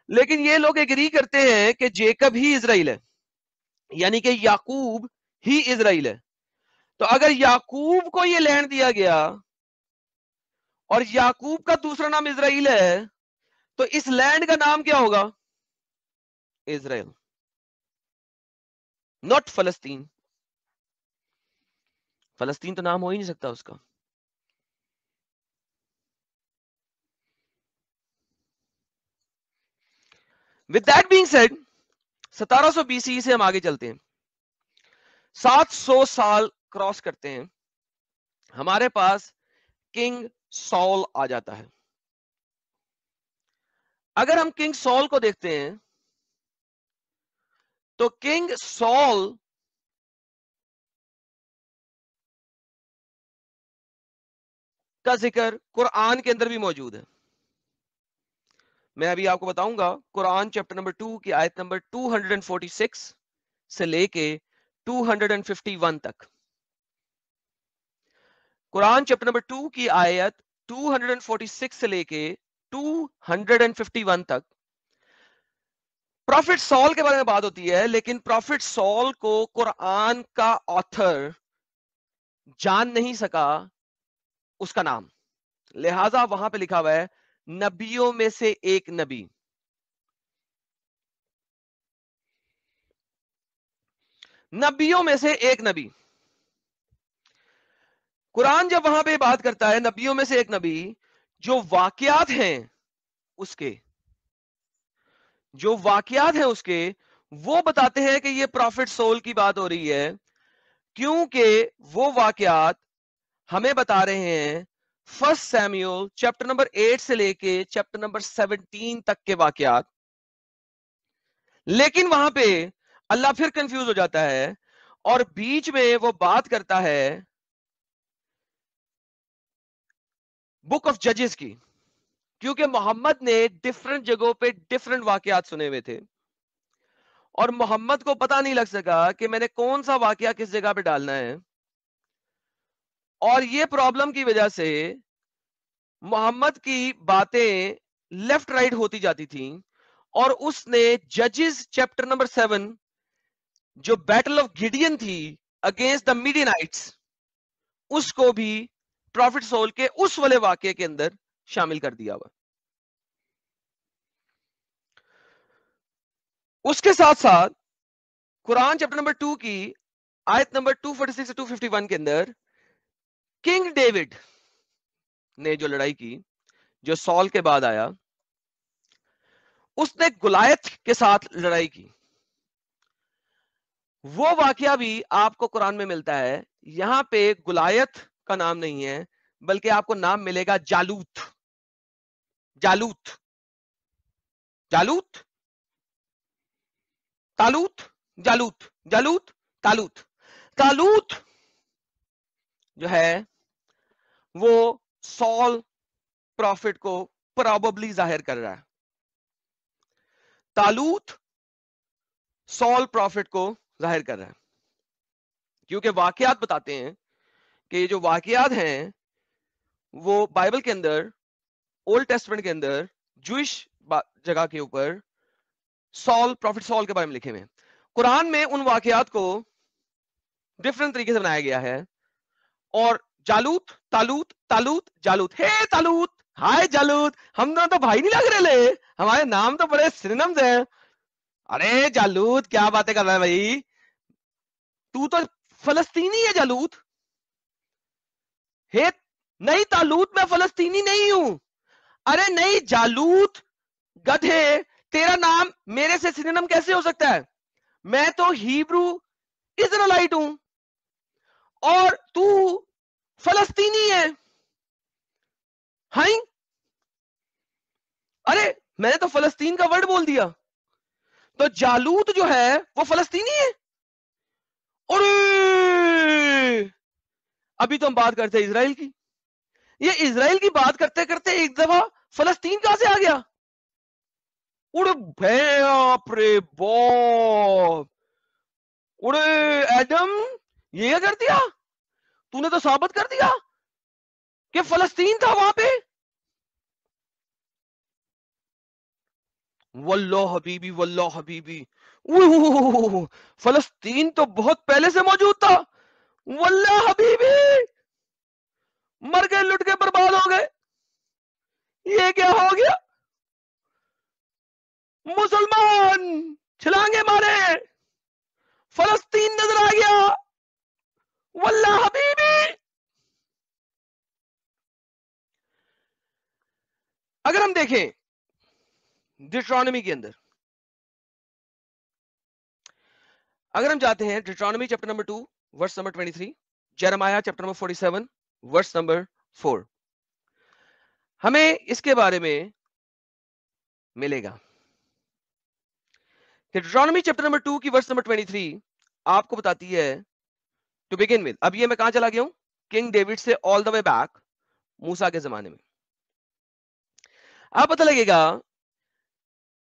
لیکن یہ لوگ ایگری کرتے ہیں کہ جیکب ہی اسرائیل ہے، یعنی کہ یعقوب ہی اسرائیل ہے. تو اگر یعقوب کو یہ لینڈ دیا گیا اور یعقوب کا دوسرا نام اسرائیل ہے تو اس لینڈ کا نام کیا ہوگا؟ اسرائیل، ناٹ فلسطین. فلسطین تو نام ہو ہی نہیں سکتا اس کا. With that being said, 1700 BC سے ہم آگے چلتے ہیں، 700 سال کراس کرتے ہیں، ہمارے پاس کنگ سول آ جاتا ہے. اگر ہم کنگ سول کو دیکھتے ہیں تو کنگ سول کا ذکر قرآن کے اندر بھی موجود ہے. میں ابھی آپ کو بتاؤں گا قرآن چیپٹر نمبر 2 کی آیت نمبر 246 سے لے کے 251 تک. قرآن چیپٹر نمبر 2 کی آیت 246 سے لے کے 251 تک پروفٹ سول کے بارے میں بات ہوتی ہے، لیکن پروفٹ سول کو قرآن کا آتھر جان نہیں سکا اس کا نام، لہذا وہاں پہ لکھا ہوا ہے نبیوں میں سے ایک نبی. نبیوں میں سے ایک نبی. قرآن جب وہاں پہ بات کرتا ہے نبیوں میں سے ایک نبی, جو واقعات ہیں اس کے, جو واقعات ہیں اس کے, وہ بتاتے ہیں کہ یہ پروفٹ سول کی بات ہو رہی ہے, کیونکہ وہ واقعات ہمیں بتا رہے ہیں فرسٹ سیمیول چیپٹر نمبر 8 سے لے کے چیپٹر نمبر 17 تک کے واقعات. لیکن وہاں پہ اللہ پھر کنفیوز ہو جاتا ہے اور بیچ میں وہ بات کرتا ہے بک آف ججز کی, کیونکہ محمد نے ڈفرنٹ جگہوں پہ ڈفرنٹ واقعات سنے ہوئے تھے اور محمد کو پتا نہیں لگ سکا کہ میں نے کون سا واقعہ کس جگہ پہ ڈالنا ہے, اور یہ پرابلم کی وجہ سے محمد کی باتیں لیفٹ رائٹ ہوتی جاتی تھیں, اور اس نے ججز چیپٹر نمبر 7 جو بیٹل آف گیڈین تھی اگینسٹ دا میڈینائٹس, اس کو بھی پروفٹ سول کے اس والے واقعے کے اندر شامل کر دیا ہوا. اس کے ساتھ ساتھ قرآن چیپٹر نمبر 2 کی آیت نمبر 246 سے 251 کے اندر کنگ ڈیوڈ نے جو لڑائی کی, جو سال کے بعد آیا, اس نے گولایت کے ساتھ لڑائی کی. وہ واقعہ بھی آپ کو قرآن میں ملتا ہے. یہاں پہ گولایت کا نام نہیں ہے, بلکہ آپ کو نام ملے گا جالوت. جالوت, جالوت, تالوت, جالوت, جالوت, تالوت. تالوت جو ہے وہ سال پروفٹ کو پراببلی ظاہر کر رہا ہے. تالوت سال پروفٹ کو ظاہر کر رہا ہے, کیونکہ واقعات بتاتے ہیں کہ یہ جو واقعات ہیں وہ بائبل کے اندر, اولڈ ٹیسٹمنٹ کے اندر, جوئش جگہ کے اوپر سال, پروفٹ سال کے بارے میں لکھے ہوئے ہیں. قرآن میں ان واقعات کو ڈفرنٹ طریقے سے بنایا گیا ہے, اور جالوت, تالوت, تالوت, جالوت, ہے تالوت, ہائے جالوت, ہم دونوں تو بھائی نہیں لگ رہے لے, ہمارے نام تو بڑے سینونمز ہیں. ارے جالوت کیا باتیں کر رہا ہے بھائی, تو فلسطینی ہے جالوت. ہے نہیں تالوت, میں فلسطینی نہیں ہوں. ارے نہیں جالوت گدھے, تیرا نام میرے سے سینونم کیسے ہو سکتا ہے؟ میں تو ہیبرو اسرائیلائٹ ہوں اور تو فلسطینی ہے. ہائی, ارے میں نے تو فلسطین کا ورڈ بول دیا, تو جالوت جو ہے وہ فلسطینی ہے. اور ابھی تو ہم بات کرتے ہیں اسرائیل کی, یہ اسرائیل کی بات کرتے کرتے ایک دفعہ فلسطین کہاں سے آ گیا؟ اڑے باپ رے باپ, اڑے ایڈم یہ کر دیا تو نے, تو ثابت کر دیا کہ فلسطین تھا وہاں پہ. واللہ حبیبی, واللہ حبیبی, فلسطین تو بہت پہلے سے موجود تھا. واللہ حبیبی مر گئے, لٹ کے برباد ہو گئے. یہ کیا ہو گیا؟ مسلمان چھلانگے مارے, فلسطین نظر آ گیا. واللہ حبیبی, اگر ہم دیکھیں ڈیٹرانومی کے اندر, اگر ہم جاتے ہیں Deuteronomy chapter number 2 verse number 23, Jeremiah chapter number 47 verse number 4, ہمیں اس کے بارے میں ملے گا کہ ڈیٹرانومی چیپٹر نمبر 2 کی ورس نمبر 23 آپ کو بتاتی ہے ٹو بگن ود. اب یہ میں کہاں چلا گیا ہوں؟ کنگ ڈیوڈ سے آل دا وے بیک موسیٰ کے زمانے میں. آپ پتہ لگے گا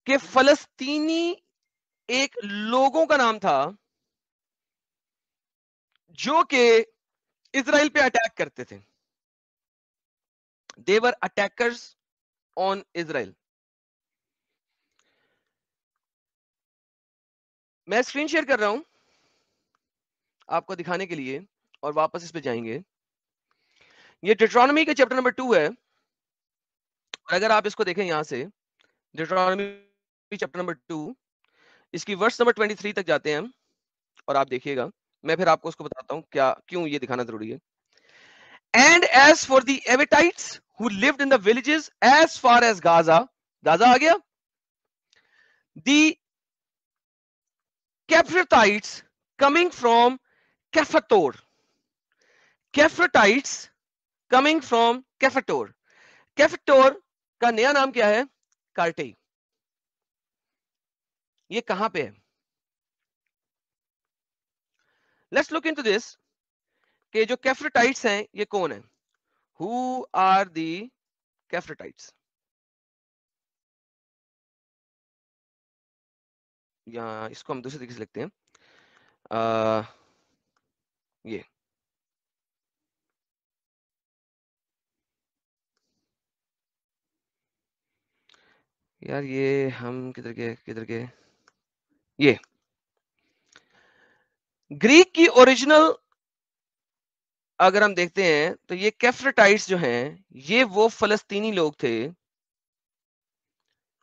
کہ فلسطینی ایک لوگوں کا نام تھا جو کہ اسرائیل پہ اٹیک کرتے تھے. they were attackers on Israel. میں اسکرین شیئر کر رہا ہوں آپ کو دکھانے کے لیے اور واپس اس پہ جائیں گے. یہ ڈیٹرانومی کے چیپٹر نمبر 2 ہے, اور اگر آپ اس کو دیکھیں یہاں سے ڈیٹرانومی چیپٹر نمبر 2 اس کی ورس نمبر 23 تک جاتے ہیں ہم, اور آپ دیکھیے گا میں پھر آپ کو اس کو بتاتا ہوں کیا کیوں یہ دکھانا ضروری ہے. And as for the Evitites who lived in the villages as far as Gaza, Gaza آ گیا. The Kephrathites coming from Kephator. Kephrathites coming from Kephator. Kephator کا نیا نام کیا ہے؟ کارٹی. یہ کہاں پہ ہے؟ Let's look into this کہ جو Kephrathites ہیں یہ کون ہیں؟ Who are the Kephrathites؟ یا اس کو ہم دوسرے طریقے سے لکھتے ہیں. یہ یار یہ ہم کدھر کے یہ گریک کی اوریجنل اگر ہم دیکھتے ہیں تو یہ کیفرٹائٹس جو ہیں یہ وہ فلسطینی لوگ تھے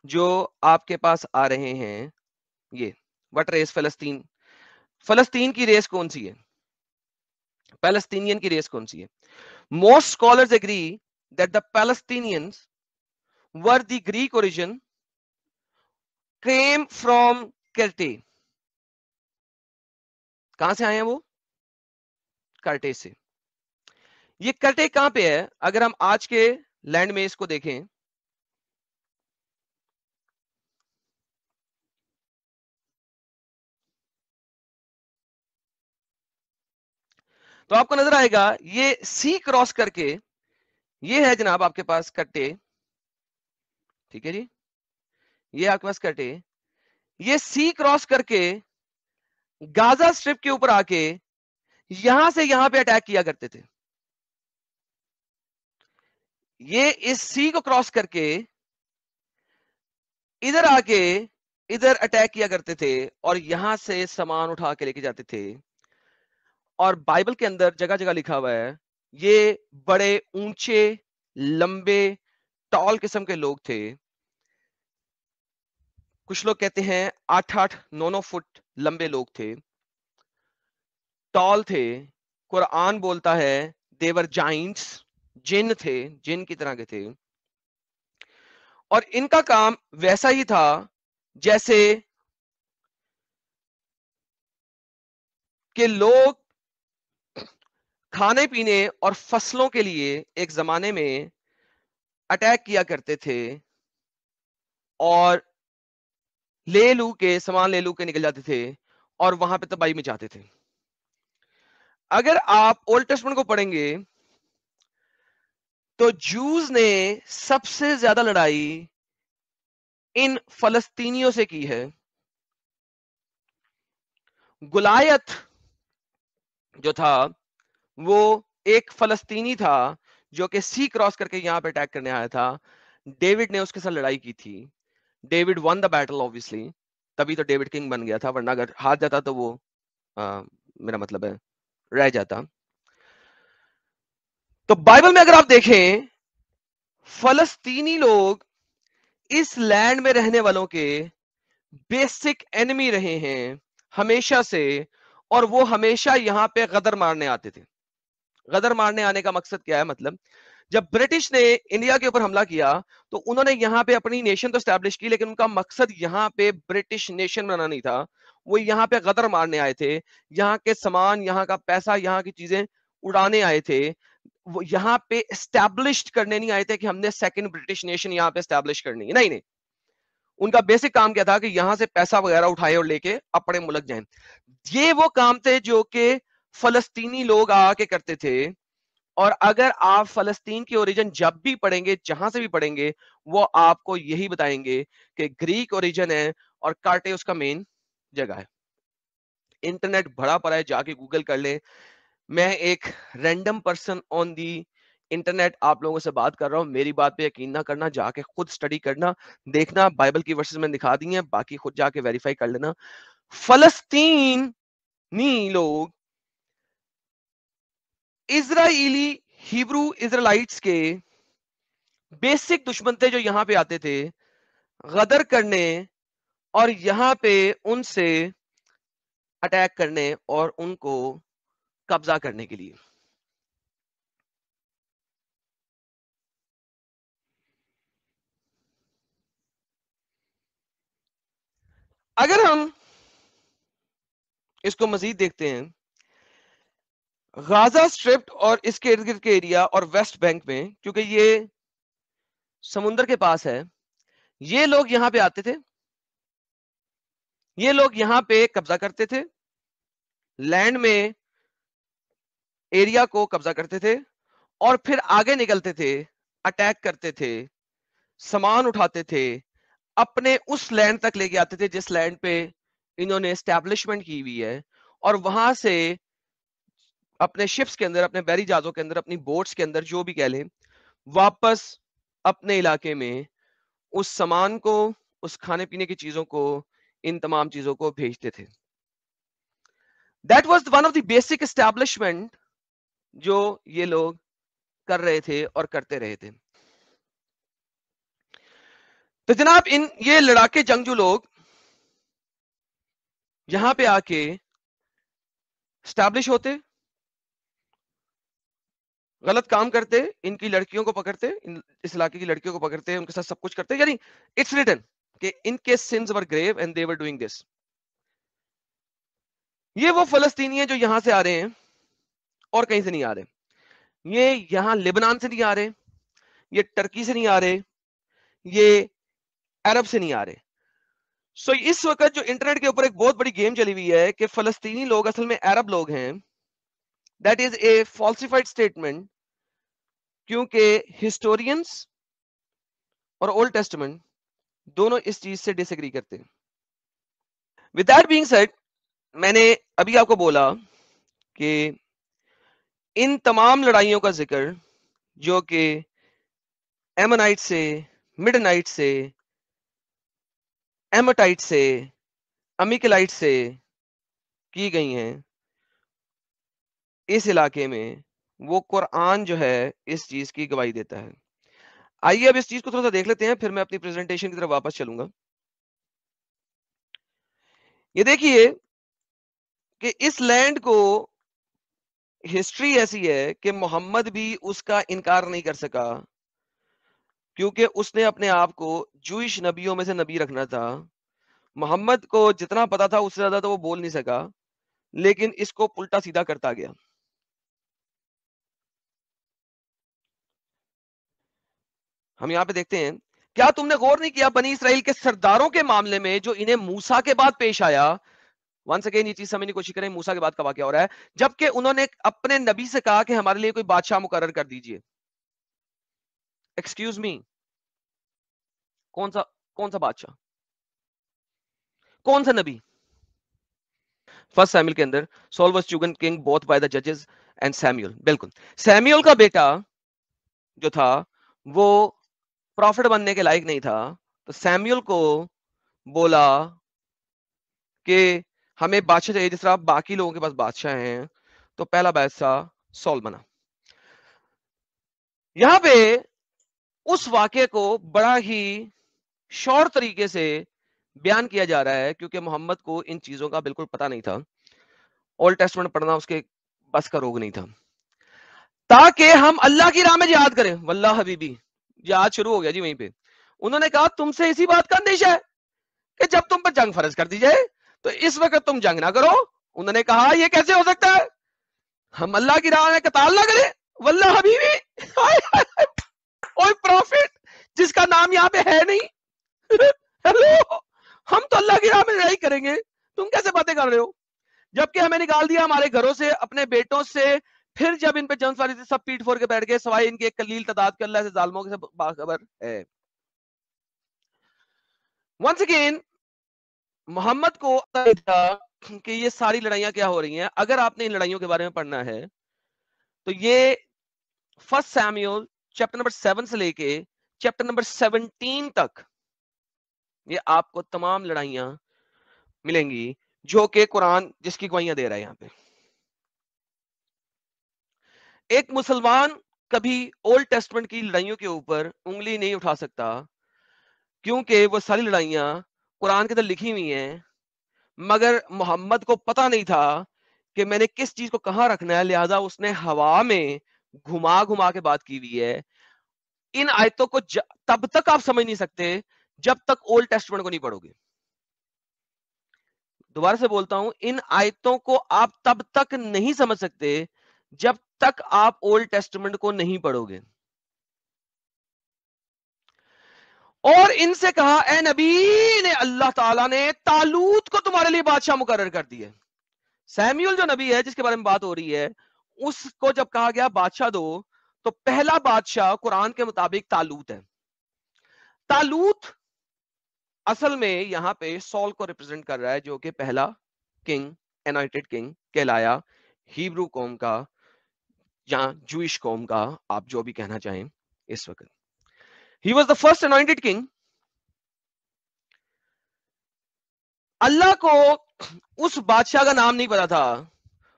جو آپ کے پاس آ رہے ہیں. یہ وٹ ریس فلسطین. فلسطین کی ریس کون سی ہے؟ پیلسٹینین کی ریس کون سی ہے؟ Most scholars agree that the Palestinians were the Greek origin came from Crete. کہاں سے آئے ہیں وہ؟ کرٹے سے. یہ کرٹے کہاں پہ ہے؟ اگر ہم آج کے لینڈ میں اس کو دیکھیں تو آپ کو نظر آئے گا یہ سی کراس کر کے یہ ہے جناب آپ کے پاس کٹے. ٹھیک ہے جی، یہ آپ کے پاس کٹے. یہ سی کراس کر کے گازا سٹرپ کے اوپر آ کے یہاں سے یہاں پہ اٹیک کیا کرتے تھے. یہ اس سی کو کراس کر کے ادھر آ کے ادھر اٹیک کیا کرتے تھے اور یہاں سے سامان اٹھا کے لے کے جاتے تھے. اور بائبل کے اندر جگہ جگہ لکھا ہوا ہے یہ بڑے اونچے لمبے ٹال قسم کے لوگ تھے. کچھ لوگ کہتے ہیں 8-9 فٹ لمبے لوگ تھے، ٹال تھے. قرآن بولتا ہے دیور جائنٹس، جن تھے، جن کی طرح کے تھے. اور ان کا کام ویسا ہی تھا جیسے کہ لوگ کھانے پینے اور فصلوں کے لیے ایک زمانے میں اٹیک کیا کرتے تھے اور لے لو کے سامان لے لو کے نکل جاتے تھے اور وہاں پہ تباہی میں جاتے تھے. اگر آپ اولڈ ٹیسٹمنٹ کو پڑھیں گے تو جوز نے سب سے زیادہ لڑائی ان فلسطینیوں سے کی ہے. گلایت جو تھا وہ ایک فلسطینی تھا جو کہ سی کراس کر کے یہاں پہ اٹیک کرنے آیا تھا. ڈیوڈ نے اس کے ساتھ لڑائی کی تھی. David one the battle obviously، تبھی تو ڈیوڈ کنگ بن گیا تھا، ورنہ اگر ہاتھ جاتا تو وہ میرا مطلب ہے رہ جاتا. تو بائبل میں اگر آپ دیکھیں فلسطینی لوگ اس لینڈ میں رہنے والوں کے بیسک اینمی رہے ہیں ہمیشہ سے، اور وہ ہمیشہ یہاں پہ غدر مارنے آتے تھے. غدر مارنے آنے کا مقصد کیا ہے؟ مطلب جب برٹش نے انڈیا کے اوپر حملہ کیا تو انہوں نے یہاں پہ اپنی نیشن تو اسٹیبلش کی، لیکن ان کا مقصد یہاں پہ برٹش نیشن بنانا نہیں تھا. وہ یہاں پہ غدر مارنے آئے تھے، یہاں کے سامان، یہاں کا پیسہ، یہاں کی چیزیں اڑانے آئے تھے. وہ یہاں پہ اسٹیبلش کرنے نہیں آئے تھے کہ ہم نے سیکنڈ برٹش نیشن یہاں پہ اسٹیبلش کرنی ہے. نہیں، ان کا بیسک کام کیا تھا کہ یہاں سے پیسہ وغیرہ اٹھائے اور لے کے اپنے ملک جائیں. یہ وہ کام تھے جو کہ فلسطینی لوگ آ کے کرتے تھے. اور اگر آپ فلسطین کی اوریجن جب بھی پڑھیں گے، جہاں سے بھی پڑھیں گے، وہ آپ کو یہی بتائیں گے کہ گریک اوریجن ہے اور کارٹے اس کا مین جگہ ہے. انٹرنیٹ بڑا پڑا ہے، جا کے گوگل کر لیں. میں ایک random person on the internet آپ لوگوں سے بات کر رہا ہوں. میری بات پہ یقین نہ کرنا، جا کے خود سٹڈی کرنا، دیکھنا بائبل کی ورسز میں دکھا دی ہیں، باقی خود جا کے ویریفائی کر لینا. فلسطینی لوگ اسرائیلی ہیبرو اسرائیلائٹس کے بیسک دشمن تھے جو یہاں پہ آتے تھے غدر کرنے اور یہاں پہ ان سے اٹیک کرنے اور ان کو قبضہ کرنے کے لیے. اگر ہم اس کو مزید دیکھتے ہیں، غازہ اسٹرپ اور اس کے ارد گرد کے ایریا اور ویسٹ بینک میں، کیونکہ یہ سمندر کے پاس ہے، یہ لوگ یہاں پہ آتے تھے، یہ لوگ یہاں پہ قبضہ کرتے تھے، لینڈ میں ایریا کو قبضہ کرتے تھے اور پھر آگے نکلتے تھے، اٹیک کرتے تھے، سامان اٹھاتے تھے، اپنے اس لینڈ تک لے کے آتے تھے جس لینڈ پہ انہوں نے اسٹیبلشمنٹ کی ہوئی ہے، اور وہاں سے اپنے شپس کے اندر، اپنے بحری جہازوں کے اندر، اپنی بوٹس کے اندر، جو بھی کہہ لیں، واپس اپنے علاقے میں اس سامان کو، اس کھانے پینے کی چیزوں کو، ان تمام چیزوں کو بھیجتے تھے. That was one of the basic establishment جو یہ لوگ کر رہے تھے اور کرتے رہے تھے. تو جناب یہ لڑاکے جنگجو لوگ یہاں پہ آ کے اسٹیبلش ہوتے، غلط کام کرتے، ان کی لڑکیوں کو پکڑتے، اس علاقے کی لڑکیوں کو پکڑتے، ان کے ساتھ سب کچھ کرتے. یعنی اٹس ریٹن کہ ان کے sons were grave and they were doing this. یہ وہ فلسطینی ہیں جو یہاں سے آ رہے ہیں اور کہیں سے نہیں آ رہے. یہ یہاں لبنان سے نہیں آ رہے، یہ ٹرکی سے نہیں آ رہے، یہ عرب سے نہیں آ رہے. سو اس وقت جو انٹرنیٹ کے اوپر ایک بہت بڑی گیم چلی ہوئی ہے کہ فلسطینی لوگ اصل میں عرب لوگ ہیں. That is a falsified statement, کیونکہ ہسٹورینس اور اولڈ ٹیسٹمنٹ دونوں اس چیز سے ڈس ایگری کرتے ہیں. ود دیٹ بینگ سیڈ، میں نے ابھی آپ کو بولا کہ ان تمام لڑائیوں کا ذکر جو کہ ایمنائٹ سے، مڈنائٹ سے، ایمٹائٹ سے، امیکلائٹ سے کی گئی ہیں اس علاقے میں، وہ قرآن جو ہے اس چیز کی گواہی دیتا ہے. آئیے اب اس چیز کو تھوڑا سا دیکھ لیتے ہیں، پھر میں اپنی پریزنٹیشن کی طرف واپس چلوں گا. یہ دیکھیے کہ اس لینڈ کو ہسٹری ایسی ہے کہ محمد بھی اس کا انکار نہیں کر سکا، کیونکہ اس نے اپنے آپ کو جوئش نبیوں میں سے نبی رکھنا تھا. محمد کو جتنا پتا تھا اس سے زیادہ تو وہ بول نہیں سکا، لیکن اس کو الٹا سیدھا کرتا گیا. ہم یہاں پہ دیکھتے ہیں، کیا تم نے غور نہیں کیا بنی اسرائیل کے سرداروں کے معاملے میں جو انہیں موسیٰ کے بعد پیش آیا؟ ونس اگین یہ چیز سمجھنے کی کوشش کریں، موسیٰ کے بعد کا واقعہ ہو رہا ہے، جبکہ انہوں نے اپنے نبی سے کہا کہ ہمارے لیے کوئی بادشاہ مقرر کر دیجئے. ایکسکیوز می، کون سا بادشاہ، کون سا نبی؟ فرسٹ سیموئل کے اندر Saul was chosen king both by the ججز اینڈ سیموئل. بالکل، سیموئل کا بیٹا جو تھا وہ پروفٹ بننے کے لائق نہیں تھا، تو سیموئل کو بولا کہ ہمیں بادشاہ چاہیے جس طرح باقی لوگوں کے پاس بادشاہ ہیں. تو پہلا بادشاہ سول بنا. یہاں پہ اس واقعے کو بڑا ہی شور طریقے سے بیان کیا جا رہا ہے، کیونکہ محمد کو ان چیزوں کا بالکل پتہ نہیں تھا، اولڈ ٹیسٹمنٹ پڑھنا اس کے بس کا روگ نہیں تھا. تاکہ ہم اللہ کی راہ میں جہاد کریں. واللہ حبیبی، جہاد شروع ہو گیا جی وہیں پہ. انہوں نے کہا تم سے اسی بات کا اندیشہ ہے کہ جب تم پر جنگ فرض کر دی جائے تو اس وقت تم جنگ نہ کرو. انہوں نے کہا یہ کیسے ہو سکتا ہے، ہم اللہ کی راہ میں قتال نہ کریں. واللہ حبیبی، اوے پروفٹ جس کا نام یہاں پہ ہے نہیں، ہیلو، ہم تو اللہ کی راہ میں لڑائی کریں گے، تم کیسے باتیں کر رہے ہو؟ جبکہ ہمیں نکال دیا ہمارے گھروں سے، اپنے بیٹوں سے. پھر جب ان پہ جنگ سواری تھی سب پیٹ پھوڑ کے بیٹھ گئے، سوائے ان کے ایک قلیل تعداد کے اللہ سے ظالموں کے باخبر ہے. ونس اگین محمد کو تھا کہ یہ ساری لڑائیاں کیا ہو رہی ہیں. اگر آپ نے ان لڑائیوں کے بارے میں پڑھنا ہے تو یہ فرسٹ سیموئل چیپٹر نمبر 7 سے لے کے چیپٹر نمبر 17 تک یہ آپ کو تمام لڑائیاں ملیں گی جو کہ قرآن جس کی گواہیاں دے رہا ہے. یہاں پہ ایک مسلمان کبھی اولڈ ٹیسٹمنٹ کی لڑائیوں کے اوپر انگلی نہیں اٹھا سکتا، کیونکہ وہ ساری لڑائیاں قرآن کے اندر لکھی ہوئی ہیں. مگر محمد کو پتا نہیں تھا کہ میں نے کس چیز کو کہاں رکھنا ہے، لہذا اس نے ہوا میں گھما گھما کے بات کی ہوئی ہے. ان آیتوں کو تب تک آپ سمجھ نہیں سکتے جب تک اولڈ ٹیسٹمنٹ کو نہیں پڑھو گے. دوبارہ سے بولتا ہوں، ان آیتوں کو آپ تب تک نہیں سمجھ سکتے جب تک آپ اولڈ ٹیسٹمنٹ کو نہیں پڑھو گے. اور ان سے کہا اے نبی نے اللہ تعالیٰ نے طالوت کو تمہارے لیے بادشاہ مقرر کر دیا. سیمیول جو نبی ہے جس کے بارے میں بات ہو رہی ہے، اس کو جب کہا گیا بادشاہ دو، تو پہلا بادشاہ قرآن کے مطابق طالوت ہے. طالوت اصل میں یہاں پہ سول کو ریپرزینٹ کر رہا ہے، جو کہ پہلا کنگ، انوائنٹڈ کنگ کہلایا ہیبرو قوم کا یا جوئش قوم کا، آپ جو بھی کہنا چاہیں اس وقت. He was the first anointed king. اللہ کو اس بادشاہ کا نام نہیں پتا تھا،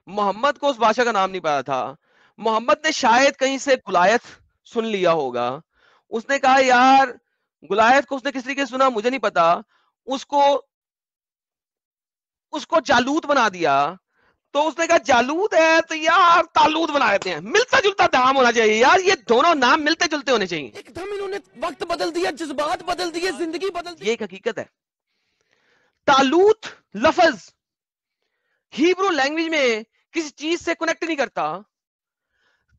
محمد کو اس بادشاہ کا نام نہیں پتا تھا. محمد نے شاید کہیں سے گلایت سن لیا ہوگا. اس نے کہا یار گلایت کو اس نے کس طریقے سے سنا مجھے نہیں پتا، اس کو جالوت بنا دیا. تو اس نے کہا جالوت ہے تو یار طالوت بنا دیتے ہیں. ملتا جلتا نام ہونا چاہیے یار، یہ دونوں نام ملتے جلتے ہونے چاہیے. ایک دم انہوں نے وقت بدل دیا، جذبات بدل دیے، زندگی بدل دی. یہ ایک حقیقت ہے. طالوت لفظ ہیبرو لینگویج میں کسی چیز سے کنیکٹ نہیں کرتا.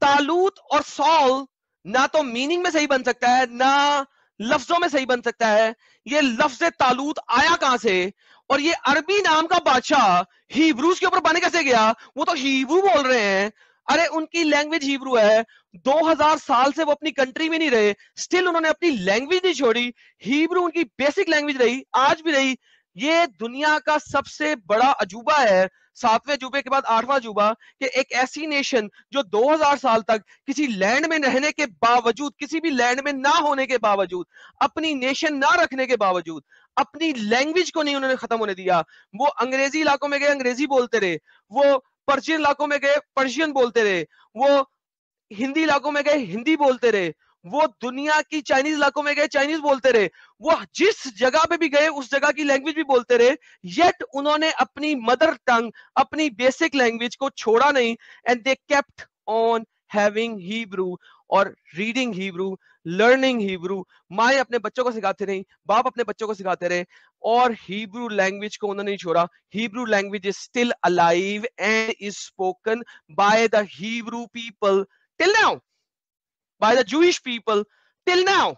طالوت اور سول نہ تو میننگ میں صحیح بن سکتا ہے نہ لفظوں میں صحیح بن سکتا ہے. یہ لفظ طالوت آیا کہاں سے؟ اور یہ عربی نام کا بادشاہ ہیبروز کے اوپر بنے کیسے گیا؟ وہ تو ہیبرو بول رہے ہیں. ارے ان کی لینگویج ہیبرو ہے. 2000 سال سے وہ اپنی کنٹری میں نہیں رہے، سٹل انہوں نے اپنی لینگویج نہیں چھوڑی. ہیبرو ان کی بیسک لینگویج رہی، آج بھی رہی. یہ دنیا کا سب سے بڑا عجوبہ ہے، 7ویں عجوبے کے بعد 8واں عجوبہ، کہ ایک ایسی نیشن جو 2000 سال تک کسی لینڈ میں رہنے کے باوجود، کسی بھی لینڈ میں نہ ہونے کے باوجود، اپنی نیشن نہ رکھنے کے باوجود، اپنی لینگویج کو نہیں انہوں نے ختم ہونے دیا. وہ انگریزی علاقوں میں گئے انگریزی بولتے رہے، وہ پرشین علاقوں میں گئے پرشین بولتے رہے، وہ ہندی علاقوں میں گئے ہندی بولتے رہے، وہ دنیا کی چائنیز علاقوں میں گئے چائنیز بولتے رہے، وہ جس جگہ پہ بھی گئے اس جگہ کی لینگویج بھی بولتے رہے. یٹ انہوں نے اپنی مدر ٹنگ، اپنی بیسک لینگویج کو چھوڑا نہیں. And they kept on having Hebrew اور ریڈنگ ہیبرو، لرننگ ہیبرو. مائیں اپنے بچوں کو سکھاتے رہی، باپ اپنے بچوں کو سکھاتے رہے، اور ہیبرو لینگویج کو انہوں نے نہیں چھوڑا. Hebrew language is still alive and is spoken by the Hebrew people till now, by the Jewish people till now.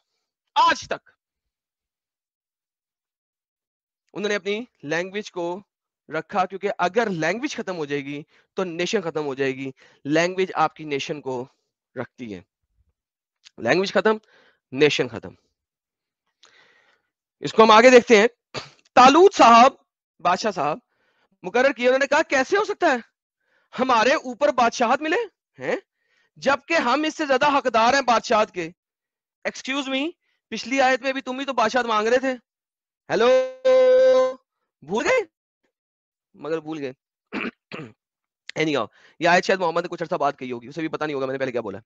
آج تک انہوں نے اپنی لینگویج کو رکھا، کیونکہ اگر لینگویج ختم ہو جائے گی تو نیشن ختم ہو جائے گی. لینگویج آپ کی نیشن کو رکھتی ہے. لینگویج ختم، نیشن ختم. اس کو ہم آگے دیکھتے ہیں. طالوت صاحب، بادشاہ صاحب مقرر کیے. انہوں نے کہا کیسے ہو سکتا ہے ہمارے اوپر بادشاہت ملے ہیں جبکہ ہم اس سے زیادہ حقدار ہیں بادشاہت کے. ایکسکیوز می، پچھلی آیت میں بھی تم ہی تو بادشاہت مانگ رہے تھے. ہیلو، بھول گئے؟ مگر بھول گئے. یہ آیت شاید محمد نے کچھ عرصہ بات کہی ہوگی، اسے بھی پتہ نہیں ہوگا میں نے پہلے کیا بولا.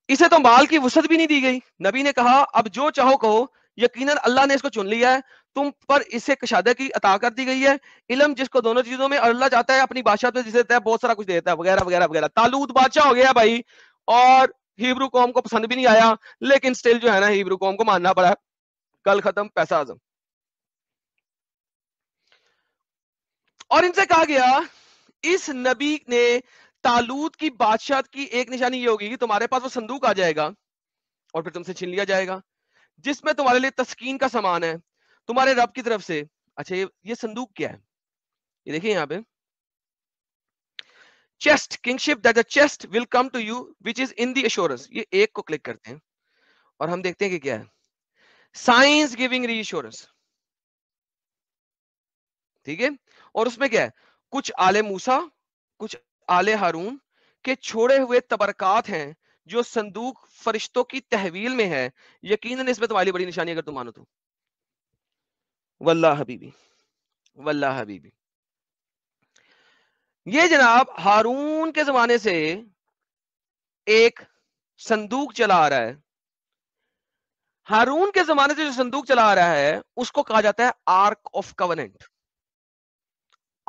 اسے تو مال کی وسعت بھی نہیں دی گئی. نبی نے کہا اب جو چاہو کہو، یقیناً اللہ نے اس کو چن لیا ہے، تم پر اسے کشادگی عطا کر دی گئی ہے. علم جس کو دونوں چیزوں میں، اور اللہ چاہتا ہے اپنی بادشاہت میں جسے دیتا ہے بہت سارا کچھ دیتا ہے، وغیرہ وغیرہ وغیرہ. طالوت بادشاہ ہو گیا بھائی، اور ہیبرو قوم کو پسند بھی نہیں آیا، لیکن سٹل جو ہے نا ہیبرو قوم کو ماننا پڑا. کل ختم پیسہ اعظم. اور ان سے کہا گیا اس نبی نے طالوت کی بادشاہت کی ایک نشانی یہ ہوگی کہ تمہارے پاس وہ صندوق آ جائے گا اور پھر تم سے چھین لیا جائے گا، جس میں تمہارے لیے تسکین کا سامان ہے تمہارے رب کی طرف سے. اچھا یہ صندوق کیا ہے؟ یہ دیکھیں یہاں پہ chest, kingship that the chest will come to you which is in the assurance. یہ ایک کو کلک کرتے ہیں اور ہم دیکھتے ہیں کہ کیا ہے. سائنس گیونگ ری ایشورنس، ٹھیک ہے. اور اس میں کیا ہے؟ کچھ آل موسیٰ، کچھ آل ہارون کے چھوڑے ہوئے تبرکات ہیں جو صندوق فرشتوں کی تحویل میں ہے. یقیناً اس میں تمہاری بڑی نشانی اگر تم مانو تو. واللہ حبیبی، واللہ حبیبی. یہ جناب ہارون کے زمانے سے ایک صندوق چلا آ رہا ہے. ہارون کے زمانے سے جو صندوق چلا آ رہا ہے اس کو کہا جاتا ہے ark of covenant.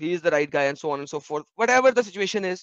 he is the right guy and so on and so forth, whatever the situation is.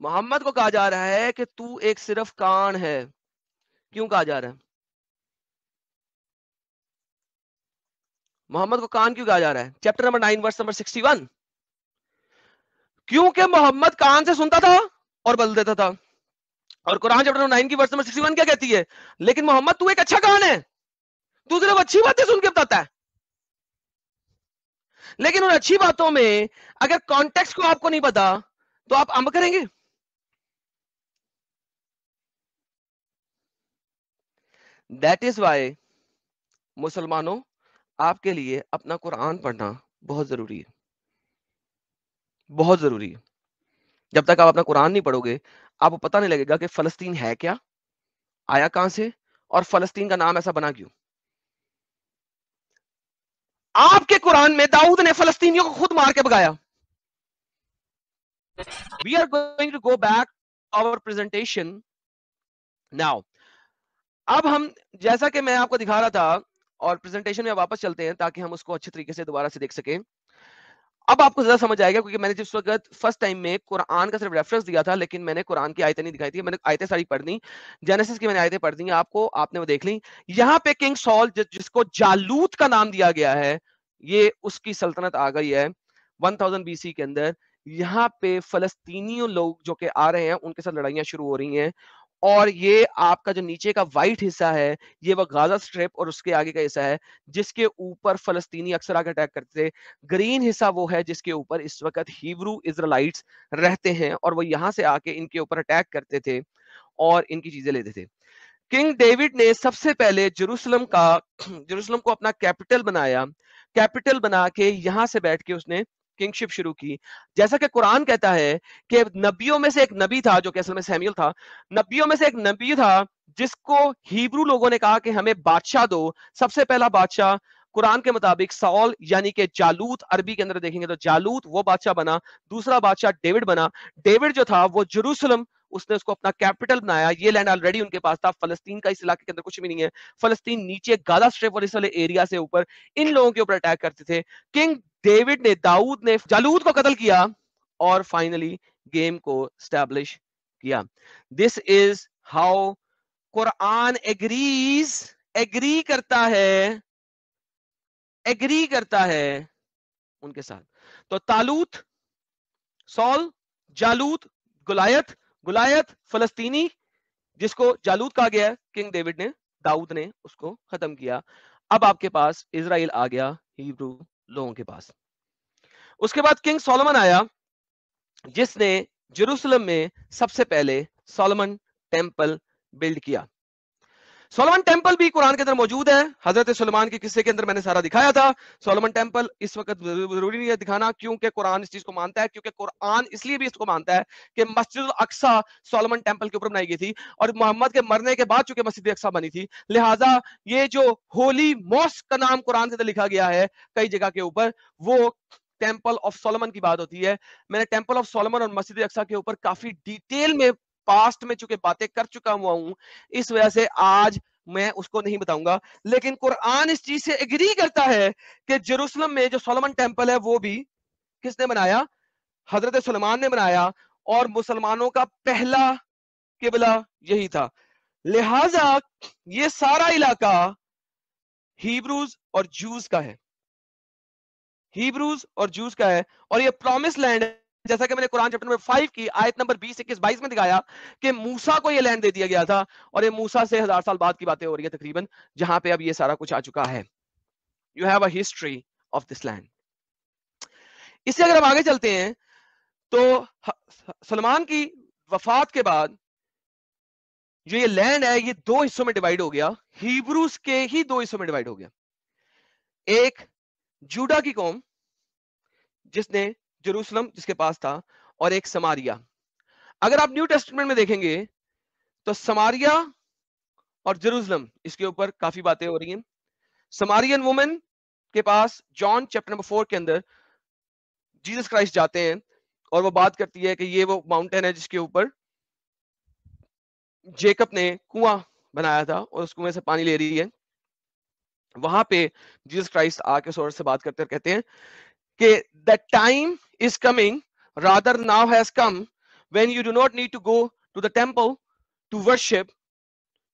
محمد کو کہا جا رہا ہے کہ تو ایک صرف کان ہے. کیوں کہا جا رہا ہے؟ محمد کو کان کیوں کہا جا رہا ہے؟ Chapter number 9 verse number 61. کیونکہ محمد کان سے سنتا تھا اور بدل دیتا تھا. اور قرآن چیپٹر 9 کی ورس نمبر 61 کیا کہتی ہے؟ لیکن محمد تو ایک اچھا کان ہے, تو صرف اچھی باتیں سن کے بتاتا ہے. لیکن ان اچھی باتوں میں اگر کانٹیکس کو آپ کو نہیں پتا تو آپ عمل کریں گے. دیٹ از وائی مسلمانوں, آپ کے لیے اپنا قرآن پڑھنا بہت ضروری ہے, بہت ضروری ہے. جب تک آپ اپنا قرآن نہیں پڑھو گے, آپ کو پتہ نہیں لگے گا کہ فلسطین ہے کیا, آیا کہاں سے, اور فلسطین کا نام ایسا بنا کیوں. آپ کے قرآن میں داؤد نے فلسطینیوں کو خود مار کے بگایا. We are going to go back our presentation now. اب ہم, جیسا کہ میں آپ کو دکھا رہا تھا, اور پریزنٹیشن میں واپس چلتے ہیں تاکہ ہم اس کو اچھے طریقے سے دوبارہ سے دیکھ سکیں. اب آپ کو زیادہ سمجھ آئے گا, کیونکہ میں نے جس وقت فرسٹ ٹائم میں قرآن کا صرف ریفرنس دیا تھا, لیکن میں نے قرآن کی آیتیں نہیں دکھائی تھی, میں نے آیتیں ساری پڑھ دی. جینیسس کی میں نے آیتیں پڑھ دی آپ کو, آپ نے وہ دیکھ لی. یہاں پہ کنگ سال جس کو جالوت کا نام دیا گیا ہے, یہ اس کی سلطنت آ گئی ہے 1000 بی سی کے اندر. یہاں پہ فلسطینی لوگ جو کہ آ رہے ہیں, ان کے ساتھ لڑائیاں شروع ہو رہی ہیں. اور یہ آپ کا جو نیچے کا وائٹ حصہ ہے, یہ وہ غازہ اسٹرپ اور اس کے آگے کا حصہ ہے جس کے اوپر فلسطینی اکثر آ کے اٹیک کرتے تھے. گرین حصہ وہ ہے جس کے اوپر اس وقت ہیبرو اسرائیلائٹس رہتے ہیں, اور وہ یہاں سے آ کے ان کے اوپر اٹیک کرتے تھے اور ان کی چیزیں لیتے تھے. کنگ ڈیوڈ نے سب سے پہلے جروسلم کو اپنا کیپٹل بنایا. کیپٹل بنا کے یہاں سے بیٹھ کے اس نے کنگشپ شروع کی. جیسا کہ قرآن کہتا ہے کہ نبیوں میں سے ایک نبی تھا, جو کہ اصل میں سیمیل تھا, نبیوں میں سے ایک نبی تھا جس کو ہیبرو لوگوں نے کہا کہ ہمیں بادشاہ دو. سب سے پہلا بادشاہ قرآن کے مطابق سال یعنی کہ جالوت, عربی کے اندر دیکھیں گے تو جالوت وہ بادشاہ بنا. دوسرا بادشاہ ڈیوڈ بنا. ڈیوڈ جو تھا وہ جروسلم, اس نے اس کو اپنا کیپٹل بنایا. یہ لینڈ آلریڈی ان کے پاس تھا. فلسطین کا اس علاقے کے اندر کچھ بھی نہیں ہے. فلسطین نیچے غازہ اسٹرپ اور اس والے ایریا سے اوپر ان لوگوں کے اوپر اٹیک کرتے تھے. کنگ ڈیوڈ نے, داؤد نے جالوت کو قتل کیا اور فائنلی گیم کو اسٹیبلش کیا. دس از ہاؤ قرآن ایگری کرتا ہے ان کے ساتھ. تو تالوت, سول, جالوت, گلایت فلسطینی جس کو جالوت کہا گیا ہے, کنگ ڈیوڈ نے, داؤد نے اس کو ختم کیا. اب آپ کے پاس اسرائیل آ گیا ہیبرو لوگوں کے پاس. اس کے بعد کنگ سولومن آیا جس نے جروسلم میں سب سے پہلے سولومن ٹیمپل بلڈ کیا. سولومن ٹیمپل بھی قرآن کے اندر موجود ہے. حضرت سلیمان کے قصے کے اندر میں نے سارا دکھایا تھا. سولومن ٹیمپل اس وقت ضروری نہیں ہے دکھانا, کیونکہ قرآن اس چیز کو مانتا ہے, کیونکہ قرآن اس لیے بھی اس کو مانتا ہے کہ مسجد الاقصی سولومن ٹیمپل کے اوپر بنائی گئی تھی, اور محمد کے مرنے کے بعد چونکہ مسجد اقصی بنی تھی, لہٰذا یہ جو ہولی موسک کا نام قرآن کے اندر لکھا گیا ہے کئی جگہ کے اوپر, وہ ٹیمپل آف سولومن کی بات ہوتی ہے. میں نے ٹیمپل آف سولومن اور مسجد اقصی کے اوپر کافی ڈیٹیل میں پاسٹ میں چونکہ باتیں کر چکا ہوا ہوں, اس وجہ سے آج میں اس کو نہیں بتاؤں گا. لیکن قرآن اس چیز سے ایگری کرتا ہے کہ جروسلم میں جو سولومن ٹیمپل ہے وہ بھی کس نے بنایا؟ حضرت سلیمان نے بنایا, اور مسلمانوں کا پہلا قبلہ یہی تھا. لہذا یہ سارا علاقہ ہیبروز اور جوز کا ہے, ہیبروز اور جوز کا ہے. اور یہ پرومس لینڈ ہے, جیسا کہ میں نے قرآن چیپٹر نمبر 5 کی آیت نمبر 20 21 22 میں دکھایا کہ موسیٰ کو یہ لینڈ دے دیا گیا تھا, اور یہ موسیٰ سے 1000 سال بعد کی باتیں ہو رہی ہے تقریباً, جہاں پہ اب یہ سارا کچھ آ چکا ہے. You have a history of this land. اس سے اگر ہم آگے چلتے ہیں تو سلمان کی وفات کے بعد جو یہ لینڈ ہے یہ دو حصوں میں ڈیوائیڈ ہو گیا. ہیبروز کے ہی دو حصوں میں ڈیوائیڈ ہو گیا. ایک جوڈا کی قوم جس نے جروسلم جس کے پاس تھا, اور ایک سماریہ. اگر آپ نیو ٹیسٹمنٹ میں دیکھیں گے تو سماریہ اور جروسلم اس کے اوپر کافی باتیں ہو رہی ہیں. سمارین وومن کے پاس جان چیپٹر نمبر 4 کے اندر جیسس کرائسٹ جاتے ہیں, اور وہ بات کرتی ہے کہ یہ وہ ماؤنٹین ہے جس کے اوپر جیکب نے کنواں بنایا تھا اور اس کنویں سے پانی لے رہی ہے. وہاں پہ جیسس کرائسٹ آ کے سورج سے بات کرتے اور کہتے ہیں کہ the time is coming, rather now has come, when you do not need to go to the temple to worship,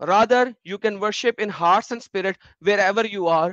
rather you can worship in hearts and spirit wherever you are,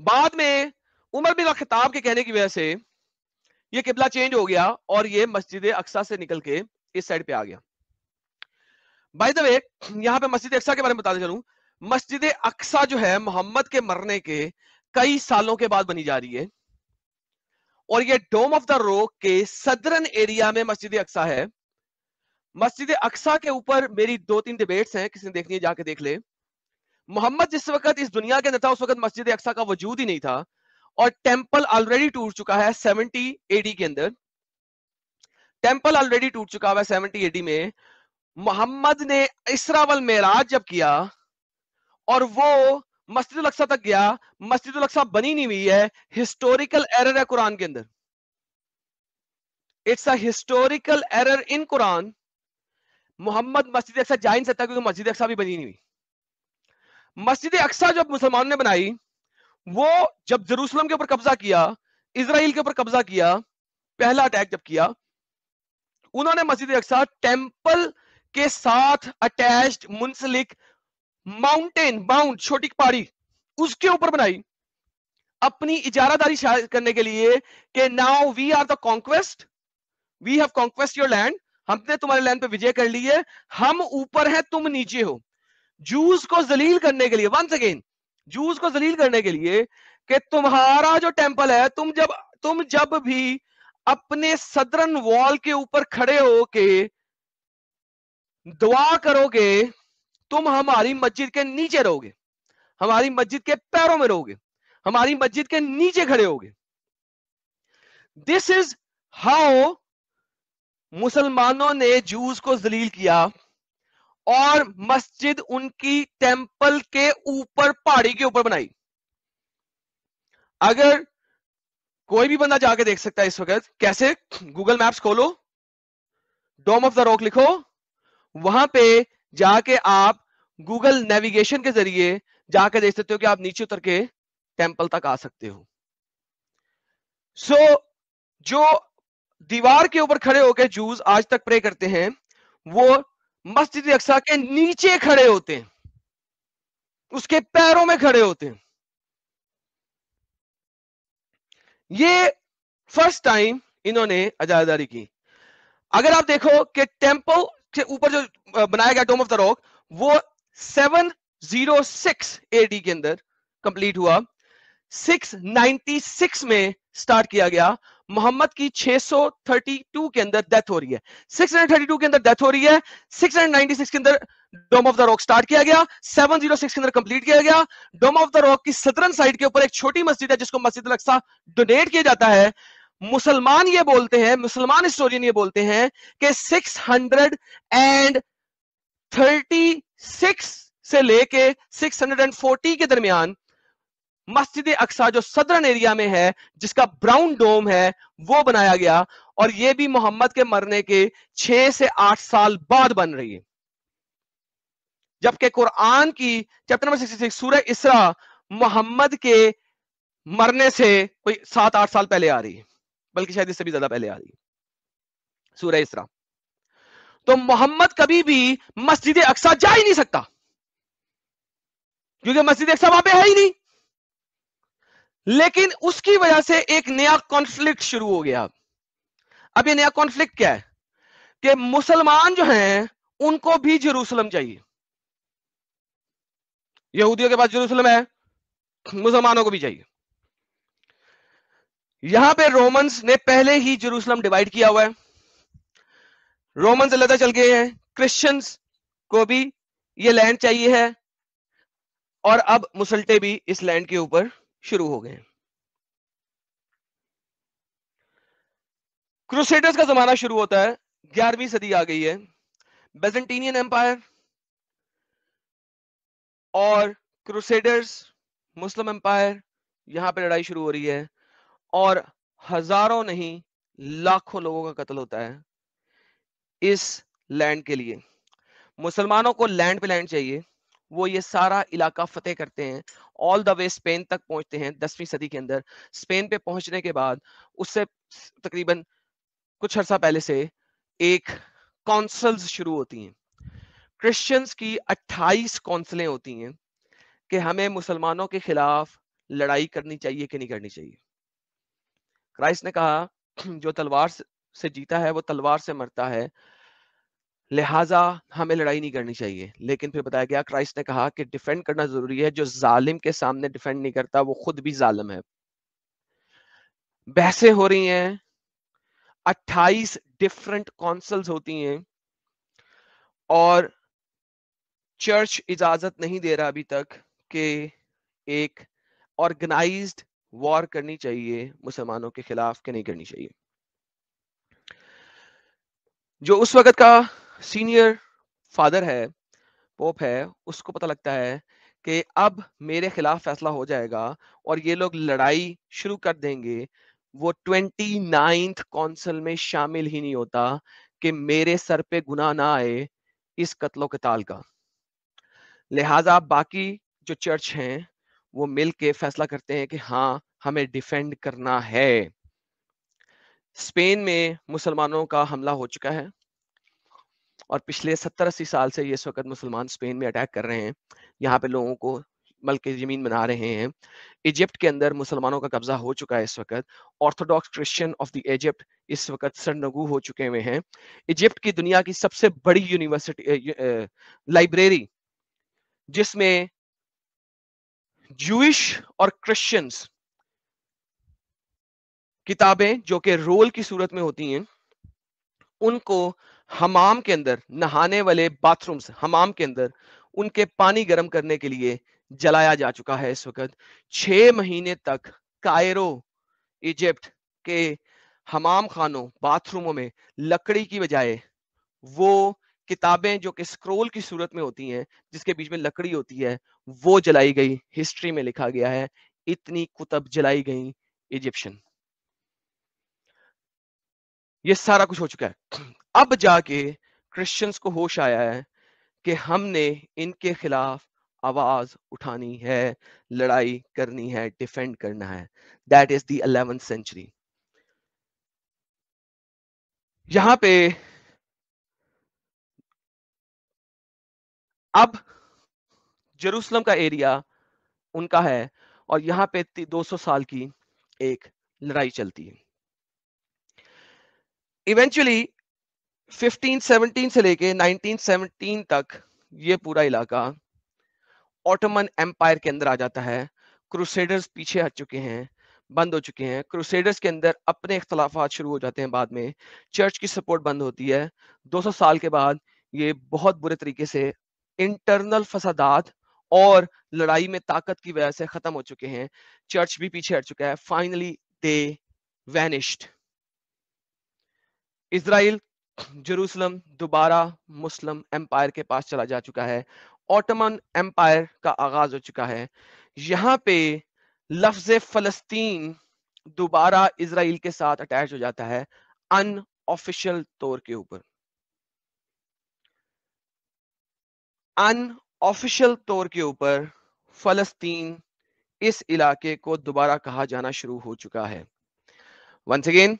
بعد میں عمر بن الخطاب کے کہنے کی وجہ سے یہ قبلہ change ہو گیا اور یہ مسجد اقصی سے نکل کے اس سائڈ پہ آ گیا. بائی دا وے یہاں پہ مسجد اقصی کے بارے میں بتاتے چلوں. مسجد اقصی جو ہے محمد کے مرنے کے کئی سالوں کے بعد بنی جا رہی ہے اور یہ ڈوم آف دا روک کے صدرن ایریا میں مسجد اقصی ہے. مسجد اقصی کے اوپر میری 2-3 ڈیبیٹس ہیں, کسی نے دیکھنی ہے جا کے دیکھ لے. محمد جس وقت اس دنیا کے اندر تھا اس وقت مسجد اقصی کا وجود ہی نہیں تھا اور ٹیمپل آلریڈی ٹوٹ چکا ہے 70 AD کے اندر. ٹیمپل آلریڈی ٹوٹ چکا ہے 70 AD میں. محمد نے اسرا والمعراج جب کیا اور وہ مسجد الاقصی تک گیا, مسجد الاقصی بنی نہیں ہوئی ہے, ہسٹوریکل ایرر ہے قرآن کے اندر. It's a historical error in قرآن. محمد مسجد اقصی جا نہیں سکتا کیونکہ مسجد اقصی بھی بنی نہیں ہوئی. مسجد اقصی جب مسلمانوں نے بنائی, وہ جب جروسلم کے اوپر قبضہ کیا, اسرائیل کے اوپر قبضہ کیا, پہلا اٹیک جب کیا, انہوں نے مسجد اقصی ٹیمپل کے ساتھ اٹیچڈ منسلک ماؤنٹین باؤنڈ چھوٹی پہاڑی اس کے اوپر بنائی اپنی اجارہ داری شائع کرنے کے لیے کہ now we are the conquest, we have conquest your land, ہم نے تمہارے لینڈ پہ وجے کر لی ہے, ہم اوپر ہیں تم نیچے ہو. جوز کو ذلیل کرنے کے لیے, ونس اگین جوز کو ذلیل کرنے کے لیے کہ تمہارا جو ٹیمپل ہے, تم جب بھی اپنے صدرن وال کے اوپر کھڑے ہو کے دعا کرو گے تم ہماری مسجد کے نیچے رہو گے, ہماری مسجد کے پیروں میں رہو گے, ہماری مسجد کے نیچے کھڑے ہوگے. دس از ہاؤ مسلمانوں نے جوز کو ذلیل کیا اور مسجد ان کی ٹیمپل کے اوپر پہاڑی کے اوپر بنائی. اگر کوئی بھی بندہ جا کے دیکھ سکتا ہے اس وقت, کیسے؟ گوگل میپس کھولو, ڈوم آف دا راک لکھو, وہاں پہ جا کے آپ گوگل نیویگیشن کے ذریعے جا کے دیکھ سکتے ہو کہ آپ نیچے اتر کے ٹیمپل تک آ سکتے ہو. سو جو دیوار کے اوپر کھڑے ہو کے جوز آج تک پرے کرتے ہیں وہ مسجد اقصی کے نیچے کھڑے ہوتے ہیں, اس کے پیروں میں کھڑے ہوتے ہیں. یہ فرسٹ ٹائم انہوں نے اجارہ داری کی. اگر آپ دیکھو کہ ٹیمپل کے اوپر جو بنایا گیا ڈوم آف دا راک وہ 706 AD کے اندر کمپلیٹ ہوا, 696 میں سٹارٹ کیا گیا. محمد کی 632 کے اندر ڈیتھ ہو رہی ہے, 632 کے اندر ڈیتھ ہو رہی ہے, 696 کے اندر ڈوم آف دا راک سٹارٹ کیا گیا, 706 کے اندر کمپلیٹ کیا گیا. ڈوم آف دا راک کی صدرن سائڈ کے اوپر ایک چھوٹی مسجد ہے جس کو مسجد الاقصی ڈونیٹ کیا جاتا ہے. مسلمان یہ بولتے ہیں, مسلمان ہسٹورین یہ بولتے ہیں کہ 636 سے لے کے 640 کے درمیان مسجد اقصی جو صدرن ایریا میں ہے جس کا براؤن ڈوم ہے وہ بنایا گیا, اور یہ بھی محمد کے مرنے کے 6 سے 8 سال بعد بن رہی ہے. جبکہ قرآن کی چیپٹر نمبر 66 سورہ اسراء محمد کے مرنے سے کوئی 7-8 سال پہلے آ رہی ہے, بلکہ شاید اس سے بھی زیادہ پہلے آ رہی ہے سورہ اسراء. تو محمد کبھی بھی مسجد اقصی جا ہی نہیں سکتا کیونکہ مسجد اقصی وہاں پہ ہے ہی نہیں. لیکن اس کی وجہ سے ایک نیا کانفلکٹ شروع ہو گیا. اب یہ نیا کانفلکٹ کیا ہے کہ مسلمان جو ہیں ان کو بھی جیروسلم چاہیے. یہودیوں کے پاس جیروسلم ہے, مسلمانوں کو بھی چاہیے. یہاں پہ رومنز نے پہلے ہی جیروسلم ڈیوائیڈ کیا ہوا ہے, رومنز علیحدہ چل گئے ہیں, کرسچنز کو بھی یہ لینڈ چاہیے ہے, اور اب مسلطے بھی اس لینڈ کے اوپر شروع ہو گئے. کروسیڈرز کا زمانہ شروع ہوتا ہے, 11ویں صدی آ گئی ہے. بیزنٹینین ایمپائر اور کروسیڈرز مسلم ایمپائر, یہاں پہ لڑائی شروع ہو رہی ہے اور ہزاروں نہیں لاکھوں لوگوں کا قتل ہوتا ہے اس لینڈ کے لیے. مسلمانوں کو لینڈ پہ لینڈ چاہیے, وہ یہ سارا علاقہ فتح کرتے ہیں, آل دا وے اسپین تک پہنچتے ہیں 10ویں صدی کے اندر. اسپین پہ پہنچنے کے بعد اس سے تقریباً کچھ عرصہ پہلے سے ایک کونسلز شروع ہوتی ہیں. کرسچنز کی 28 کونسلیں ہوتی ہیں کہ ہمیں مسلمانوں کے خلاف لڑائی کرنی چاہیے کہ نہیں کرنی چاہیے. کرائسٹ نے کہا جو تلوار سے جیتا ہے وہ تلوار سے مرتا ہے, لہٰذا ہمیں لڑائی نہیں کرنی چاہیے. لیکن پھر بتایا گیا کرائسٹ نے کہا کہ ڈیفینڈ کرنا ضروری ہے, جو ظالم کے سامنے ڈیفینڈ نہیں کرتا وہ خود بھی ظالم ہے. بحثیں ہو رہی ہیں, 28 ڈفرنٹ کونسلز ہوتی ہیں, اور چرچ اجازت نہیں دے رہا ابھی تک کہ ایک آرگنائزڈ وار کرنی چاہیے مسلمانوں کے خلاف کہ نہیں کرنی چاہیے. جو اس وقت کا سینئر فادر ہے, پوپ ہے, اس کو پتہ لگتا ہے کہ اب میرے خلاف فیصلہ ہو جائے گا اور یہ لوگ لڑائی شروع کر دیں گے. وہ 29th کونسل میں شامل ہی نہیں ہوتا کہ میرے سر پہ گناہ نہ آئے اس قتل و قتال کا. لہٰذا باقی جو چرچ ہیں وہ مل کے فیصلہ کرتے ہیں کہ ہاں ہمیں ڈیفینڈ کرنا ہے. اسپین میں مسلمانوں کا حملہ ہو چکا ہے, اور پچھلے 70-80 سال سے یہ اس وقت مسلمان اسپین میں اٹیک کر رہے ہیں, یہاں پہ لوگوں کو ملک زمین بنا رہے ہیں. ایجپٹ کے اندر مسلمانوں کا قبضہ ہو چکا ہے اس وقت. Orthodox Christian of the Egypt اس وقت سرنگو ہو چکے ہوئے ہیں. ایجپٹ کی دنیا کی سب سے بڑی یونیورسٹی لائبریری, جس میں جوئش اور کرسچنز کتابیں جو کہ رول کی صورت میں ہوتی ہیں, ان کو حمام کے اندر, نہانے والے باتھ رومز حمام کے اندر, ان کے پانی گرم کرنے کے لیے جلایا جا چکا ہے. اس وقت 6 مہینے تک کائرو ایجپٹ کے حمام خانوں, باتھ روموں میں لکڑی کی بجائے وہ کتابیں جو کہ سکرول کی صورت میں ہوتی ہیں, جس کے بیچ میں لکڑی ہوتی ہے, وہ جلائی گئی. ہسٹری میں لکھا گیا ہے اتنی کتب جلائی گئی ایجپشن. یہ سارا کچھ ہو چکا ہے. اب جا کے کرسچنز کو ہوش آیا ہے کہ ہم نے ان کے خلاف آواز اٹھانی ہے, لڑائی کرنی ہے, ڈیفینڈ کرنا ہے. That is the 11th century. یہاں پہ اب جروسلم کا ایریا ان کا ہے, اور یہاں پہ 200 سال کی ایک لڑائی چلتی ہے. ایونچولی 1517 سے لے کے 1917 تک یہ پورا علاقہ اوٹومن ایمپائر کے اندر آ جاتا ہے. کروسیڈرز پیچھے ہٹ چکے ہیں, بند ہو چکے ہیں. کروسیڈرز کے اندر اپنے اختلافات شروع ہو جاتے ہیں, بعد میں چرچ کی سپورٹ بند ہوتی ہے. 200 سال کے بعد یہ بہت برے طریقے سے انٹرنل فسادات اور لڑائی میں طاقت کی وجہ سے ختم ہو چکے ہیں. چرچ بھی پیچھے ہٹ چکا ہے. Finally they vanished. Israel Jerusalem دوبارہ مسلم ایمپائر کے پاس چلا جا چکا ہے. اوٹومن ایمپائر کا آغاز ہو چکا ہے. یہاں پہ لفظ فلسطین دوبارہ اسرائیل کے ساتھ اٹیچ ہو جاتا ہے ان آفیشل طور کے اوپر. ان آفیشل طور کے اوپر فلسطین اس علاقے کو دوبارہ کہا جانا شروع ہو چکا ہے. ونس اگین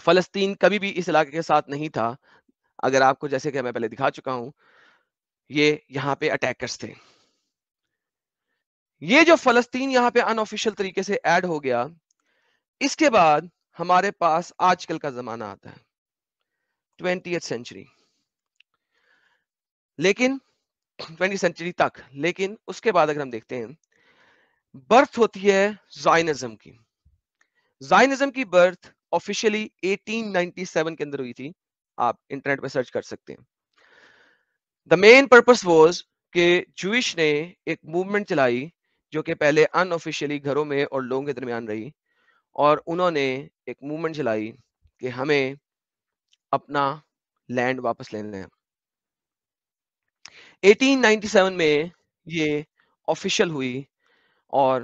فلسطین کبھی بھی اس علاقے کے ساتھ نہیں تھا. اگر آپ کو جیسے کہ میں پہلے دکھا چکا ہوں, یہ یہاں پہ اٹیکرز تھے. یہ جو فلسطین یہاں پہ ان آفیشل طریقے سے ایڈ ہو گیا, اس کے بعد ہمارے پاس آج کل کا زمانہ آتا ہے 20th century. لیکن 20th century تک, لیکن اس کے بعد اگر ہم دیکھتے ہیں, برتھ ہوتی ہے زائنزم کی. زائنزم کی برتھ آفیشلی 1897 کے اندر ہوئی تھی. آپ انٹرنیٹ پہ سرچ کر سکتے ہیں. دا مین پرپس واز کہ جوئش نے ایک موومنٹ چلائی جو کہ پہلے ان آفیشلی گھروں میں اور لوگوں کے درمیان رہی, اور انہوں نے ایک موومنٹ چلائی کہ ہمیں اپنا لینڈ واپس لینا ہے. 1897 میں یہ آفیشل ہوئی, اور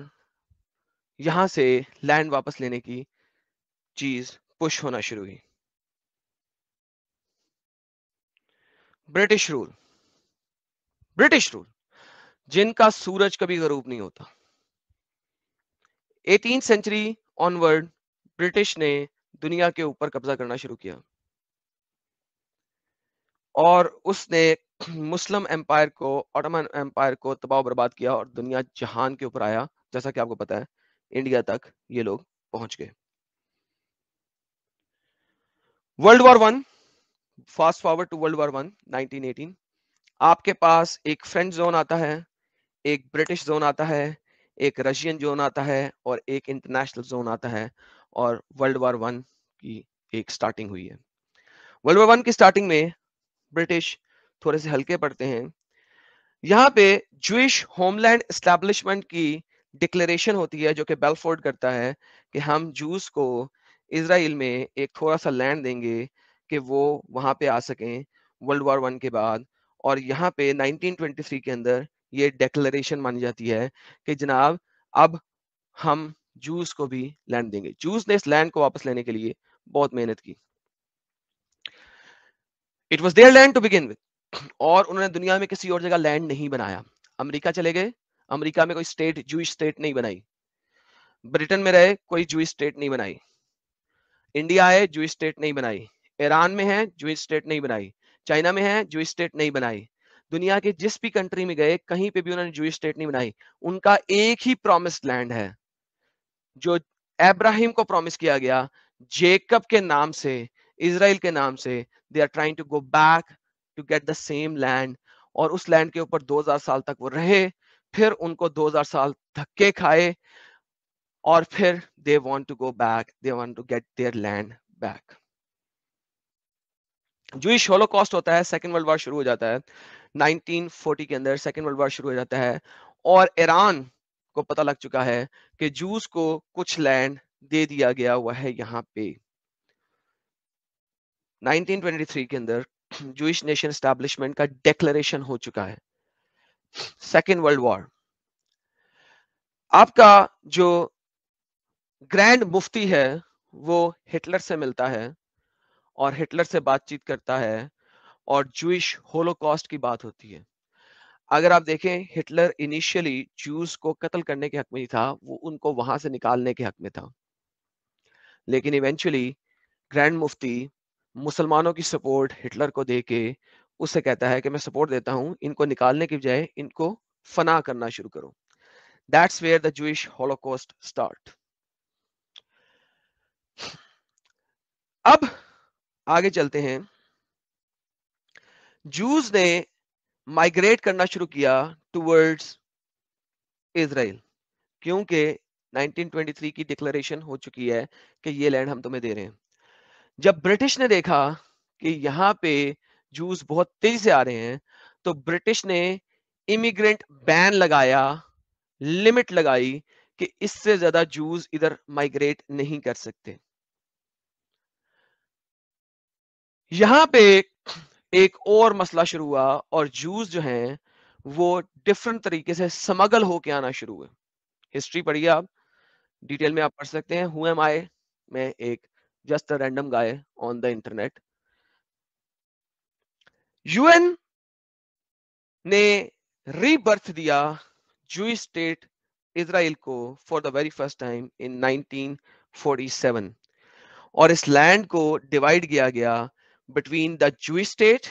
یہاں سے لینڈ واپس لینے کی چیز پش ہونا شروع ہوئی. برٹش رول, برٹش رول جن کا سورج کبھی غروب نہیں ہوتا. 18th century onward برٹش نے دنیا کے اوپر قبضہ کرنا شروع کیا, اور اس نے مسلم ایمپائر کو, اوٹومن ایمپائر کو تباہ و برباد کیا, اور دنیا جہان کے اوپر آیا جیسا کہ آپ کو پتا ہے انڈیا تک یہ لوگ پہنچ گئے. World war one, fast forward to world war one 1918. آپ کے پاس ایک فرینچ زون آتا ہے، ایک برٹش زون آتا ہے، ایک رشین زون آتا ہے اور ایک انٹرنیشنل زون آتا ہے، اور ورلڈ وار ون کی ایک سٹارٹنگ ہوئی ہے. ورلڈ وار ون کی سٹارٹنگ میں برٹش تھوڑے سے ہلکے پڑتے ہیں. یہاں پہ جوئش ہوم لینڈ اسٹیبلشمنٹ کی ڈکلیریشن ہوتی ہے جو کہ بیلفورڈ کرتا ہے کہ ہم جوز کو اسرائیل میں ایک تھوڑا سا لینڈ دیں گے کہ وہ وہاں پہ آ سکیں ورلڈ وار ون کے بعد. اور یہاں پہ 1923 کے اندر یہ ڈیکلریشن مانی جاتی ہے کہ جناب اب ہم جوز کو بھی لینڈ دیں گے. جوز نے اس لینڈ کو واپس لینے کے لیے بہت محنت کی. It was their land to begin with. اور انہوں نے دنیا میں کسی اور جگہ لینڈ نہیں بنایا. امریکہ چلے گئے، امریکہ میں کوئی اسٹیٹ جوئش اسٹیٹ نہیں بنائی. برٹن میں رہے، کوئی جوئش اسٹیٹ نہیں بنائی. انڈیا ہے، جوئش اسٹیٹ نہیں بنائی. ایران میں ہے، جوئش اسٹیٹ نہیں بنائی. چائنا میں ہے، جوئش اسٹیٹ نہیں بنائی. دنیا کے جس بھی کنٹری میں گئے کہیں پہ بھی انہوں نے جوئش اسٹیٹ نہیں بنائی. ان کا ایک ہی پرومس لینڈ ہے جو ابراہیم کو پرومس کیا گیا جیکب کے نام سے، اسرائیل کے نام سے. they are trying to go back to get the same land. اور اس لینڈ کے اوپر 2000 سال تک وہ رہے، پھر ان کو 2000 سال دھکے کھائے، اور پھر they want to go back, they want to get their land back. Jewish holocaust ہوتا ہے، سیکنڈ ورلڈ وار شروع ہو جاتا ہے 1940 کے اندر. سیکنڈ ورلڈ وار شروع ہو جاتا ہے اور ایران کو پتہ لگ چکا ہے کہ جوز کو کچھ لینڈ دے دیا گیا ہوا ہے یہاں پہ. 1923 کے اندر جوئش نیشن اسٹیبلشمنٹ کا ڈیکلریشن ہو چکا ہے. سیکنڈ ورلڈ وار، آپ کا جو گرینڈ مفتی ہے وہ ہٹلر سے ملتا ہے اور ہٹلر سے بات چیت کرتا ہے اور جوئش ہولوکاسٹ کی بات ہوتی ہے. اگر آپ دیکھیں ہٹلر انیشیلی جوز کو قتل کرنے کے حق میں ہی تھا، وہ ان کو وہاں سے نکالنے کے حق میں تھا، لیکن ایونچولی گرینڈ مفتی مسلمانوں کی سپورٹ ہٹلر کو دے کے اسے کہتا ہے کہ میں سپورٹ دیتا ہوں، ان کو نکالنے کی بجائے ان کو فنا کرنا شروع کرو. That's where the Jewish Holocaust start. اب آگے چلتے ہیں. جوز نے مائگریٹ کرنا شروع کیا ٹورڈز اسرائیل، کیونکہ 1923 کی ڈکلیریشن ہو چکی ہے کہ یہ لینڈ ہم تمہیں دے رہے ہیں. جب برٹش نے دیکھا کہ یہاں پہ جوز بہت تیزی سے آ رہے ہیں تو برٹش نے امیگرینٹ بین لگایا، لمٹ لگائی کہ اس سے زیادہ جوز ادھر مائگریٹ نہیں کر سکتے. یہاں پہ ایک اور مسئلہ شروع ہوا اور جوز جو ہیں وہ ڈفرنٹ طریقے سے سمگل ہو کے آنا شروع ہوئے. ہسٹری پڑھیے آپ، ڈیٹیل میں آپ پڑھ سکتے ہیں. Who am I؟ میں ایک just random guy on the internet. U N نے ری برتھ دیا جوئش اسٹیٹ اسرائیل کو for the very first time in 1947، اور اس لینڈ کو ڈیوائڈ کیا گیا between the Jewish state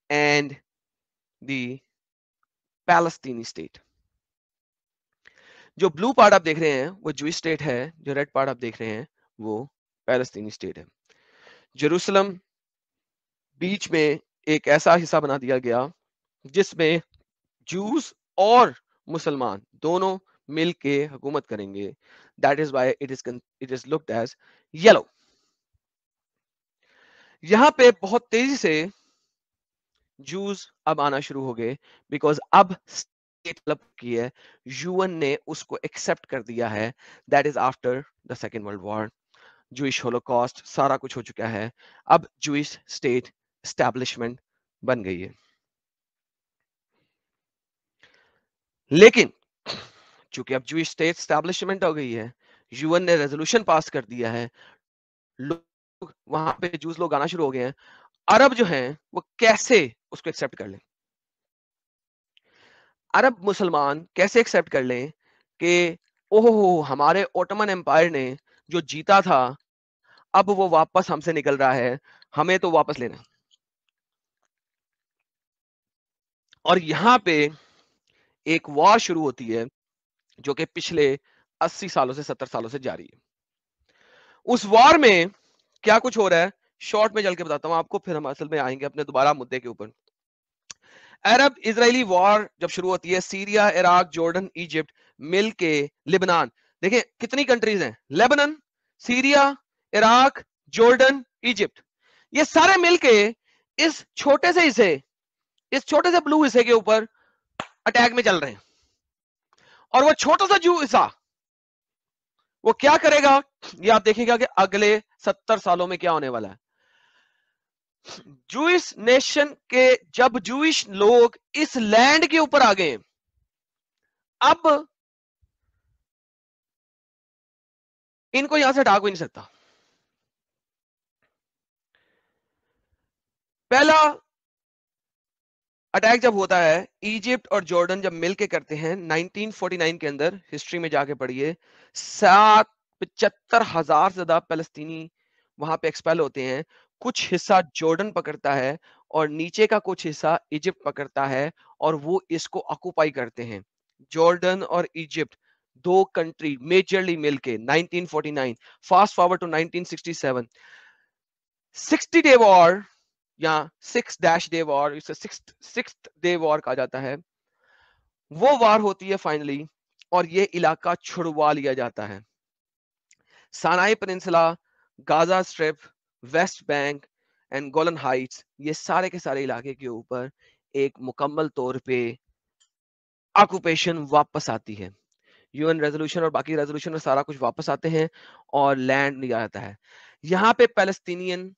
and the Palestinian state. جو بلو پارٹ آپ دیکھ رہے ہیں وہ جوئش اسٹیٹ ہے، جو ریڈ پارٹ آپ دیکھ رہے ہیں وہ پیلسٹینی اسٹیٹ ہے. جیروسلم بیچ میں ایک ایسا حصہ بنا دیا گیا جس میں جوز اور مسلمان دونوں مل کے حکومت کریں گے. That is why it is looked as yellow. یہاں پہ بہت تیزی سے جوز اب آنا شروع ہو گئے بیکاز اب کی ہے، یون نے اس کو ایکسپٹ کر دیا ہے. That is after the Second World War. Jewish holocaust سارا کچھ ہو چکا ہے، اب جوئش اسٹیٹ اسٹیبلشمنٹ بن گئی ہے. لیکن چونکہ اب جوئش اسٹیٹ اسٹیبلشمنٹ ہو گئی ہے، یون نے ریزولوشن پاس کر دیا ہے، لوگ وہاں پہ جوز لوگ آنا شروع ہو گئے ہیں. عرب جو ہیں وہ کیسے اس کو ایکسپٹ کر لیں؟ عرب مسلمان کیسے ایکسپٹ کر لیں کہ اوہ ہمارے اوٹمن امپائر نے جو جیتا تھا اب وہ واپس ہم سے نکل رہا ہے، ہمیں تو واپس لینا. اور یہاں پہ ایک وار شروع ہوتی ہے جو کہ پچھلے 80 سالوں سے 70 سالوں سے جاری ہے. اس وار میں کیا کچھ ہو رہا ہے شارٹ میں چل کے بتاتا ہوں آپ کو, پھر ہم اصل میں آئیں گے اپنے دوبارہ مدے کے اوپر. عرب اسرائیلی وار جب شروع ہوتی ہے, سیریا, عراق, جارڈن, ایجپٹ مل کے لبنان, دیکھیں کتنی کنٹریز ہیں, Lebanon, Syria, Iraq, Jordan, Egypt, یہ سارے مل کے اس چھوٹے سے حصے, اس چھوٹے سے بلو حصے کے اوپر اٹیک میں چل رہے ہیں. اور وہ چھوٹا سا جو حصہ وہ کیا کرے گا, یہ آپ دیکھیں گا کہ اگلے 70 سالوں میں کیا ہونے والا ہے. جوئش نیشن کے جب جوئش لوگ اس لینڈ کے اوپر آ گئے, اب ان کو یہاں سے ہٹا کوئی نہیں سکتا. پہلا اٹیک جب ہوتا ہے ایجپٹ اور جارڈن جب مل کے کرتے ہیں 1949 کے اندر, ہسٹری میں جا کے پڑھیے, 75,000 سے زیادہ فلسطینی وہاں پہ ایکسپیل ہوتے ہیں. کچھ حصہ جارڈن پکڑتا ہے اور نیچے کا کچھ حصہ ایجپٹ پکڑتا ہے, اور وہ اس کو آکوپائی کرتے ہیں. جارڈن اور ایجپٹ دو کنٹری میجرلی مل کے 1949, فاسٹ فارورڈ ٹو 1967, 60 ڈے وار یا 6 ڈے وار, اسے 6th ڈے وار کہا جاتا ہے. وہ وار ہوتی ہے فائنلی, اور یہ علاقہ چھڑوا لیا جاتا ہے. Sinai Peninsula, Gaza Strip, West Bank and Golan Heights, یہ سارے کے سارے علاقے کے اوپر ایک مکمل طور پہ آکوپیشن واپس آتی ہے. یو این ریزولوشن اور باقی ریزولوشن اور سارا کچھ واپس آتے ہیں اور لینڈ لیا جاتا ہے. یہاں پہ پیلسٹینین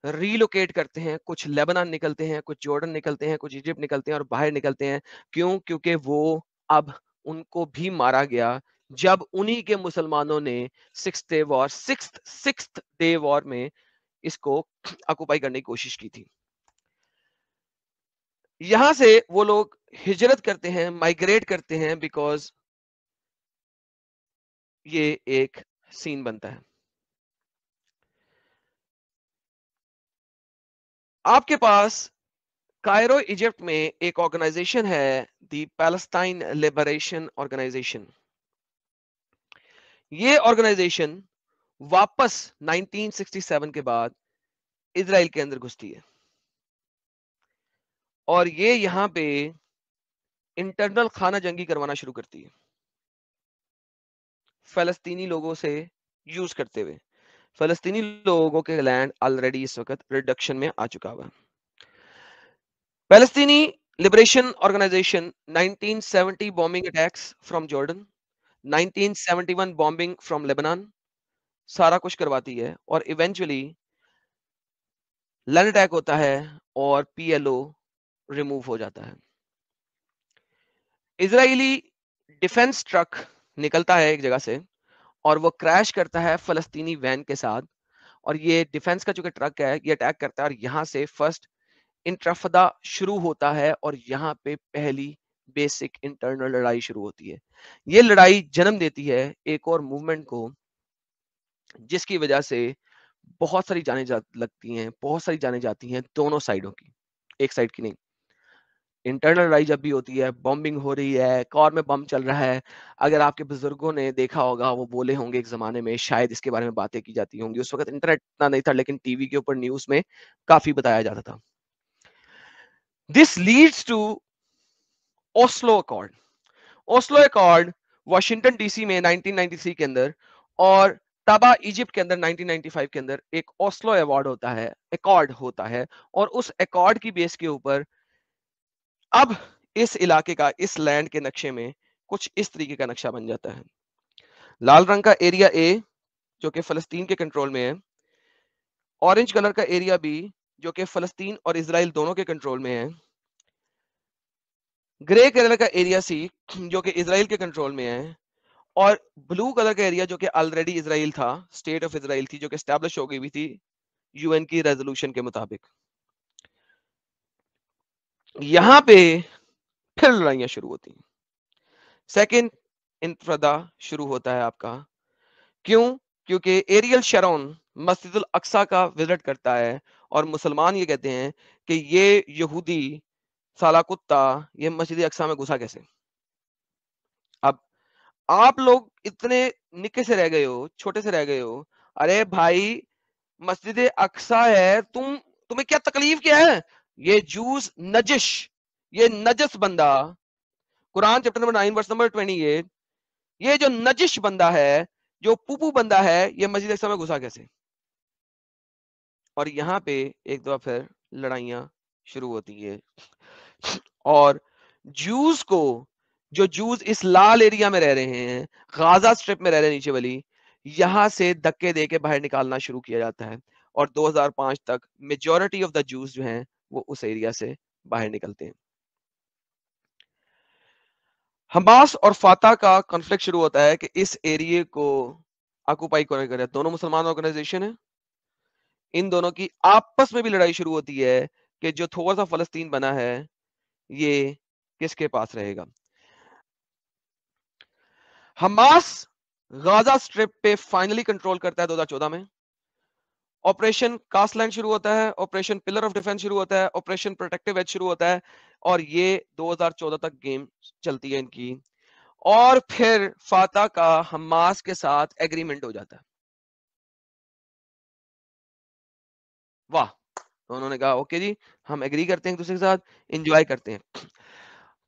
ریلوکیٹ کرتے ہیں, کچھ لیبنان نکلتے ہیں, کچھ جارڈن نکلتے ہیں, کچھ ایجپٹ نکلتے ہیں اور باہر نکلتے ہیں. کیوں؟ کیونکہ وہ اب ان کو بھی مارا گیا جب انہی کے مسلمانوں نے سکسth ڈے وار میں اس کو آکوپائی کرنے کی کوشش کی تھی. یہاں سے وہ لوگ ہجرت کرتے ہیں, مائگریٹ کرتے ہیں, بیکاز یہ ایک سین بنتا ہے. آپ کے پاس کائرو ایجپٹ میں ایک آرگنائزیشن ہے, دی پیلسٹائن لبریشن آرگنائزیشن. یہ آرگنائزیشن واپس 1967 کے بعد اسرائیل کے اندر گھستی ہے, اور یہ یہاں پہ انٹرنل خانہ جنگی کروانا شروع کرتی ہے فلسطینی لوگوں سے یوز کرتے ہوئے. فلسطینی لوگوں کے لینڈ آلریڈی اس وقت ریڈکشن میں آ چکا ہوا. Palestinian Liberation Organization 1970 bombing attacks from Jordan, 1971 bombing from Lebanon, سارا کچھ کرواتی ہے, اور ایونچولی لینڈ اٹیک ہوتا ہے اور پی ایل او ریموو ہو جاتا ہے. اسرائیلی ڈیفنس ٹرک نکلتا ہے ایک جگہ سے اور وہ کریش کرتا ہے فلسطینی وین کے ساتھ, اور یہ ڈیفنس کا چونکہ ٹرک ہے یہ اٹیک کرتا ہے, اور یہاں سے فرسٹ انتفاضہ شروع ہوتا ہے, اور یہاں پہ پہلی بیسک انٹرنل لڑائی شروع ہوتی ہے. یہ لڑائی جنم دیتی ہے ایک اور موومنٹ کو, جس کی وجہ سے بہت ساری جانیں لگتی ہیں, بہت ساری جانیں جاتی ہیں دونوں سائڈوں کی, ایک سائڈ کی نہیں. انٹرنل لڑائی جب بھی ہوتی ہے, بمبنگ ہو رہی ہے, کار میں بم چل رہا ہے, اگر آپ کے بزرگوں نے دیکھا ہوگا وہ بولے ہوں گے ایک زمانے میں, شاید اس کے بارے میں باتیں کی جاتی ہوں گی, اس وقت انٹرنیٹ اتنا نہیں تھا لیکن ٹی وی کے اوپر نیوز میں کافی بتایا جاتا تھا. This leads to Oslo accord. Oslo accord Washington D C میں 1993 کے اندر, اور تبا ایجپٹ کے اندر 1995 کے اندر ایک اوسلو ایوارڈ ہوتا ہے, ایکارڈ ہوتا ہے, اور اس ایکارڈ کی بیس کے اوپر اب اس علاقے کا, اس لینڈ کے نقشے میں کچھ اس طریقے کا نقشہ بن جاتا ہے. لال رنگ کا ایریا اے جو کہ فلسطین کے کنٹرول میں ہے, اورنج کلر کا ایریا بی جو کہ فلسطین اور اسرائیل دونوں کے کنٹرول میں ہے, گرے کلر کا ایریا سی جو کہ اسرائیل کے کنٹرول میں ہے, اور بلو کلر کا ایریا جو کہ آلریڈی اسرائیل تھا, اسٹیٹ آف اسرائیل تھی جو کہ اسٹیبلش ہو گئی ہوئی تھی یو این کی ریزولوشن کے مطابق. یہاں پہ پھر لڑائیاں شروع ہوتی ہیں, سیکنڈ انتفاضہ شروع ہوتا ہے آپ کا. کیوں؟ کیونکہ ایریل شرون مسجد الاقصی کا وزٹ کرتا ہے, اور مسلمان یہ کہتے ہیں کہ یہ یہودی سالا کتا یہ مسجد اقصی میں گھسا کیسے. اب آپ لوگ اتنے نکے سے رہ گئے ہو, چھوٹے سے رہ گئے ہو. ارے بھائی مسجد اقصی ہے, تمہیں کیا تکلیف کیا ہے؟ یہ جوز نجش, یہ نجس بندہ, قرآن چیپٹر نمبر 9 ورس نمبر 28, یہ جو نجش بندہ ہے, جو پوپو بندہ ہے, یہ مسجد اقصی میں گھسا کیسے؟ اور یہاں پہ ایک دفعہ پھر لڑائیاں شروع ہوتی ہیں. اور جوز کو, جو جوز اس لال ایریا میں رہ رہے ہیں, غازہ سٹرپ میں رہ رہے ہیں نیچے والی, یہاں سے دھکے دے کے باہر نکالنا شروع کیا جاتا ہے. اور 2005 تک میجورٹی آف دا جوز جو ہیں وہ اس ایریا سے باہر نکلتے ہیں. حماس اور فاتح کا کنفلکٹ شروع ہوتا ہے کہ اس ایریا کو آکوپائی کرے. دونوں مسلمان آرگنائزیشن ہیں, ان دونوں کی آپس میں بھی لڑائی شروع ہوتی ہے کہ جو تھوڑا سا فلسطین بنا ہے یہ کس کے پاس رہے گا. حماس غازہ سٹرپ پہ فائنلی کنٹرول کرتا ہے 2014 میں. آپریشن کاسٹ لینڈ شروع ہوتا ہے, آپریشن پلر آف ڈیفنس شروع ہوتا ہے, آپریشن پروٹیکٹیو ایج شروع ہوتا ہے, اور یہ 2014 تک گیم چلتی ہے ان کی. اور پھر فاتح کا حماس کے ساتھ ایگریمنٹ ہو جاتا ہے. واہ, تو انہوں نے کہا اوکے جی ہم ایگری کرتے ہیں دوسرے کے ساتھ, انجوائے کرتے ہیں.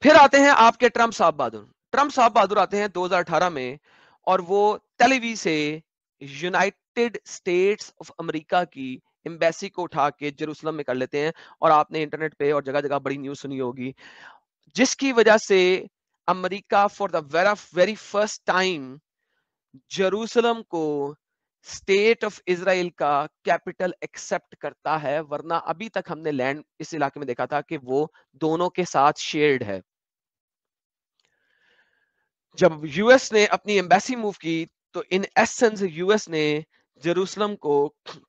پھر آتے ہیں آپ کے ٹرمپ صاحب بہادر. ٹرمپ صاحب بہادر آتے ہیں 2018 میں, اور وہ ٹیل ایویو سے یونائٹڈ اسٹیٹس آف امریکہ کی ایمبیسی کو اٹھا کے جیروسلم میں کر لیتے ہیں. اور آپ نے انٹرنیٹ پہ اور جگہ جگہ بڑی نیوز سنی ہوگی, جس کی وجہ سے امریکہ for the very first time Jerusalem کو اسٹیٹ آف اسرائیل کا کیپٹل ایکسپٹ کرتا ہے. ورنہ ابھی تک ہم نے لینڈ اس علاقے میں دیکھا تھا کہ وہ دونوں کے ساتھ شیئرڈ ہے. جب یو ایس نے اپنی ایمبیسی موو کی تو ان ایسنس یو ایس نے جیروسلم کو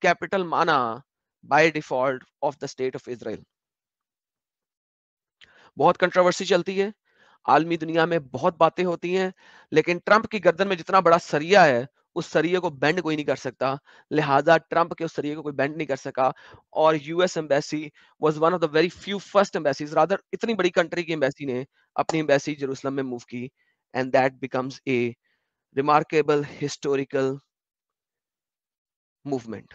کیپٹل مانا by default of the state of اسرائیل. بہت کنٹروورسی چلتی ہے, عالمی دنیا میں بہت باتیں ہوتی ہیں, لیکن ٹرمپ کی گردن میں جتنا بڑا سریا ہے اس سریے کو بینڈ کوئی نہیں کر سکتا. لہذا ٹرمپ کے اس سریے کو کوئی بینڈ نہیں کر سکا, اور U S embassy was one of the very few first embassies, rather اتنی بڑی کنٹری کی ایمبیسی نے اپنی ایمبیسی جیروسلم میں موو کی, and that becomes a remarkable historical movement.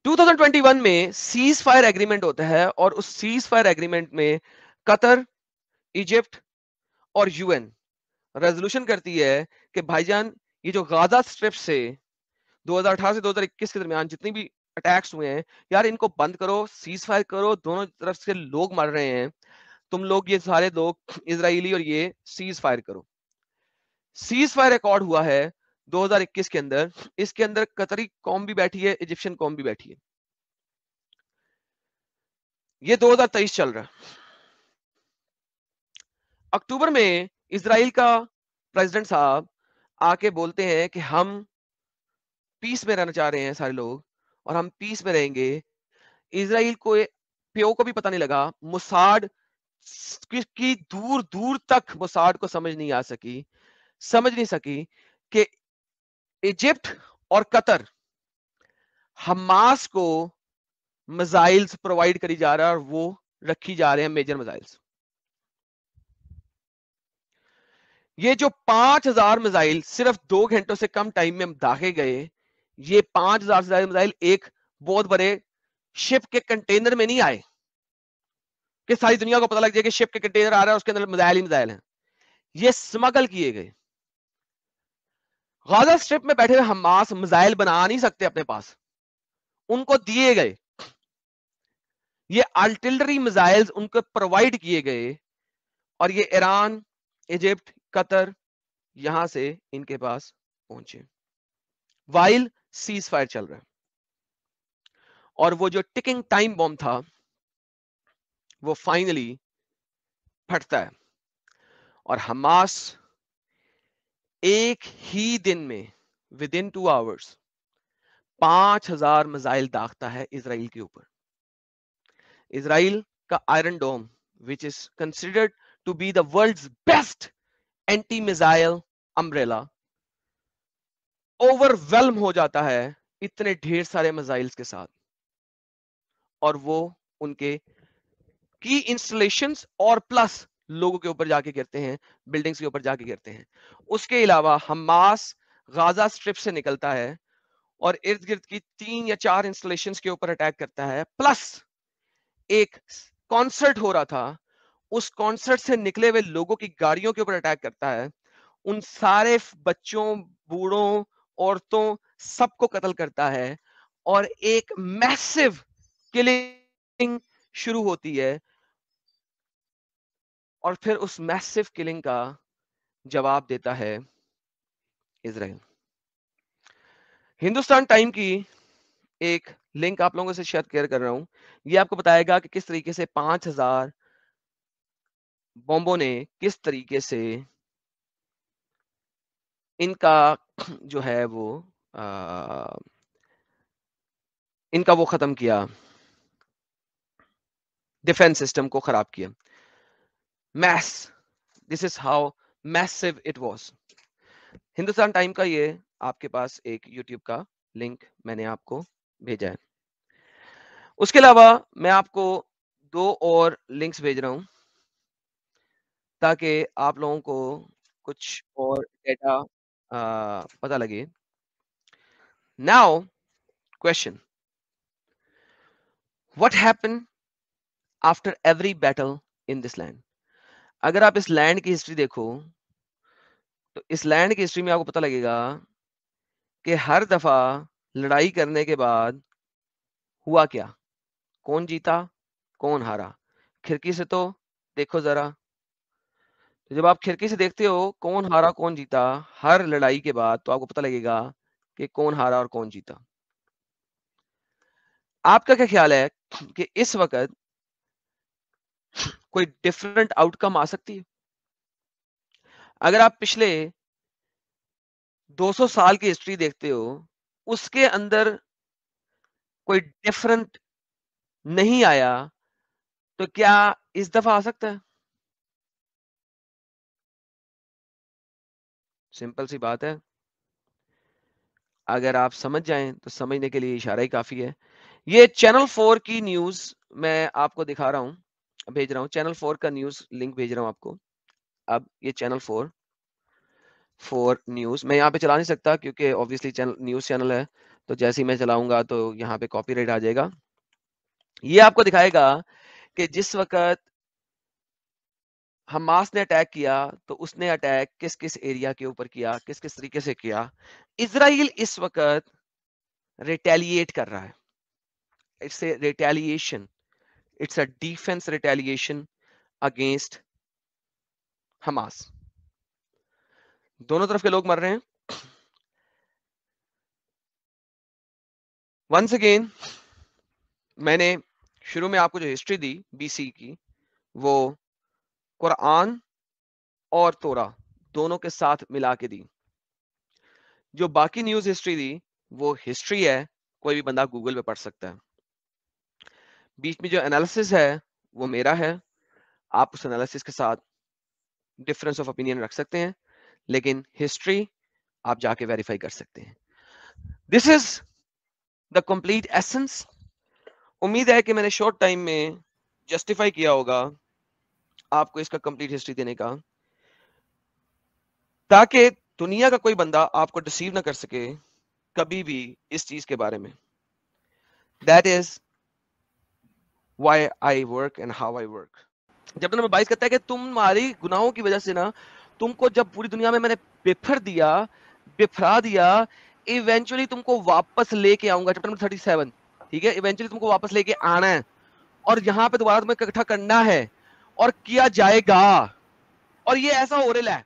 2021 میں سیز فائر ایگریمنٹ ہوتا ہے, اور اس سیز فائر ایگریمنٹ میں قطر, ایجپٹ اور یو این ریزولوشن کرتی ہے کہ بھائی جان یہ جو غازہ سٹرپ سے 2018 سے 2021 کے درمیان جتنی بھی اٹیکس ہوئے ہیں, یار ان کو بند کرو, سیز فائر کرو, دونوں طرف سے لوگ مر رہے ہیں, تم لوگ یہ سارے لوگ اسرائیلی اور یہ سیز فائر کرو. سیز فائر ریکارڈ ہوا ہے 2021 کے اندر. اس کے اندر قطری قوم بھی بیٹھی ہے, ایجپشن قوم بھی بیٹھی ہے. یہ 2023 چل رہا ہے. اکتوبر میں اسرائیل کا پریزیڈنٹ صاحب آ کے بولتے ہیں کہ ہم پیس میں رہنا چاہ رہے ہیں سارے لوگ, اور ہم پیس میں رہیں گے. اسرائیل کو پیو کو بھی پتہ نہیں لگا, موساد کی دور دور تک موساد کو سمجھ نہیں سکی کہ ایجپٹ اور قطر حماس کو میزائلز پرووائڈ کری جا رہا ہے, اور وہ رکھی جا رہے ہیں میجر میزائلز. یہ جو 5000 میزائل صرف 2 گھنٹوں سے کم ٹائم میں داغے گئے, یہ 5000 سے زیادہ میزائل ایک بہت بڑے شپ کے کنٹینر میں نہیں آئے کہ ساری دنیا کو پتہ لگ جائے کہ شپ کے کنٹینر آ رہا ہے اس کے اندر میزائل ہی میزائل ہیں. یہ سمگل کیے گئے. غازہ سٹرپ میں بیٹھے ہوئے حماس میزائل بنا نہیں سکتے اپنے پاس, ان کو دیے گئے. یہ آرٹلری میزائلز ان کو پرووائڈ کیے گئے, اور یہ ایران, ایجپٹ, قطر یہاں سے ان کے پاس پہنچے وائل سیز فائر چل رہا ہے. اور وہ جو ٹکنگ ٹائم بم تھا وہ فائنلی پھٹتا ہے, اور حماس ایک ہی دن میں ودن 2 hours 5000 میزائل داغتا ہے اسرائیل کے اوپر. اسرائیل کا iron dome which is considered to be the world's best anti-missile umbrella overwhelm ہو جاتا ہے اتنے ڈھیر سارے میزائلز کے ساتھ, اور وہ ان کے کی انسٹالیشنز اور پلس لوگوں کے اوپر جا کے گرتے ہیں, بلڈنگز کے اوپر جا کے گرتے ہیں. اس کے علاوہ حماس غازہ اسٹرپ سے نکلتا ہے اور ارد گرد کی 3 یا 4 انسٹالیشنز کے اوپر اٹیک کرتا ہے, پلس ایک کانسرٹ ہو رہا تھا, اس کانسرٹ سے نکلے ہوئے لوگوں کی گاڑیوں کے اوپر اٹیک کرتا ہے, ان سارے بچوں, بوڑھوں, عورتوں, سب کو قتل کرتا ہے, اور ایک میسو کلنگ شروع ہوتی ہے, اور پھر اس میسو کلنگ کا جواب دیتا ہے اسرائیل. ہندوستان ٹائم کی ایک لنک آپ لوگوں سے شیئر کر رہا ہوں. یہ آپ کو بتائے گا کہ کس طریقے سے 5000 بمبوں نے کس طریقے سے ان کا جو ہے وہ ان کا وہ ختم کیا, ڈیفنس سسٹم کو خراب کیا. Mess, this is how messy it was. Hindustan time کا یہ آپ کے پاس ایک یوٹیوب کا لنک میں نے آپ کو بھیجا ہے. اس کے علاوہ میں آپ کو 2 اور لنکس بھیج رہا ہوں تاکہ آپ لوگوں کو کچھ اور ڈیٹا پتہ لگے. Now question, what happened after every battle in this land? اگر آپ اس لینڈ کی ہسٹری دیکھو تو اس لینڈ کی ہسٹری میں آپ کو پتہ لگے گا کہ ہر دفعہ لڑائی کرنے کے بعد ہوا کیا, کون جیتا کون ہارا. کھڑکی سے تو دیکھو ذرا, جب آپ کھڑکی سے دیکھتے ہو کون ہارا کون جیتا ہر لڑائی کے بعد, تو آپ کو پتہ لگے گا کہ کون ہارا اور کون جیتا. آپ کا کیا خیال ہے کہ اس وقت کوئی ڈفرنٹ آؤٹ کم آ سکتی ہے؟ اگر آپ پچھلے 200 سال کی ہسٹری دیکھتے ہو, اس کے اندر کوئی ڈفرنٹ نہیں آیا, تو کیا اس دفعہ آ سکتا ہے؟ سمپل سی بات ہے, اگر آپ سمجھ جائیں تو سمجھنے کے لیے اشارہ ہی کافی ہے. یہ چینل 4 کی نیوز میں آپ کو دکھا رہا ہوں, بھیج رہا ہوں. چینل 4 کا نیوز لنک بھیج رہا ہوں آپ کو. اب یہ چینل 4 نیوز میں یہاں پہ چلا نہیں سکتا کیونکہ اوبویسلی نیوز چینل ہے, تو جیسے ہی میں چلاؤں گا تو یہاں پہ کاپی رائٹ آ جائے گا. یہ آپ کو دکھائے گا کہ جس وقت حماس نے اٹیک کیا تو اس نے اٹیک کس کس ایریا کے اوپر کیا, کس کس طریقے سے کیا. اسرائیل اس وقت ریٹیلیٹ کر رہا ہے. It's a retaliation, it's a defence retaliation against حماس. دونوں طرف کے لوگ مر رہے ہیں. ونس اگین میں نے شروع میں آپ کو جو ہسٹری دی بی سی کی, وہ قرآن اور تورا دونوں کے ساتھ ملا کے دی. جو باقی نیوز ہسٹری دی وہ ہسٹری ہے, کوئی بھی بندہ گوگل پہ پڑھ سکتا ہے. بیچ میں جو انالیسس ہے وہ میرا ہے, آپ اس انالیسس کے ساتھ ڈفرنس آف اوپینین رکھ سکتے ہیں, لیکن ہسٹری آپ جا کے ویریفائی کر سکتے ہیں. دس از دا کمپلیٹ ایسنس. امید ہے کہ میں نے شارٹ ٹائم میں جسٹیفائی کیا ہوگا آپ کو اس کا کمپلیٹ ہسٹری دینے کا, تاکہ دنیا کا کوئی بندہ آپ کو ڈسیو نہ کر سکے کبھی بھی اس چیز کے بارے میں. That is why I work and how I work. جب نمبر 22 کہتا ہے کہ تمہاری گناہوں کی وجہ سے نا تم کو جب پوری دنیا میں نے بفرا دیا, ایونچولی تم کو واپس لے کے آؤں گا. چیپٹر نمبر 37, ٹھیک ہے, ایونچولی تم کو واپس لے کے آنا ہے اور یہاں پہ دوبارہ تمہیں اکٹھا کرنا ہے اور کیا جائے گا, اور یہ ایسا ہو رہا ہے.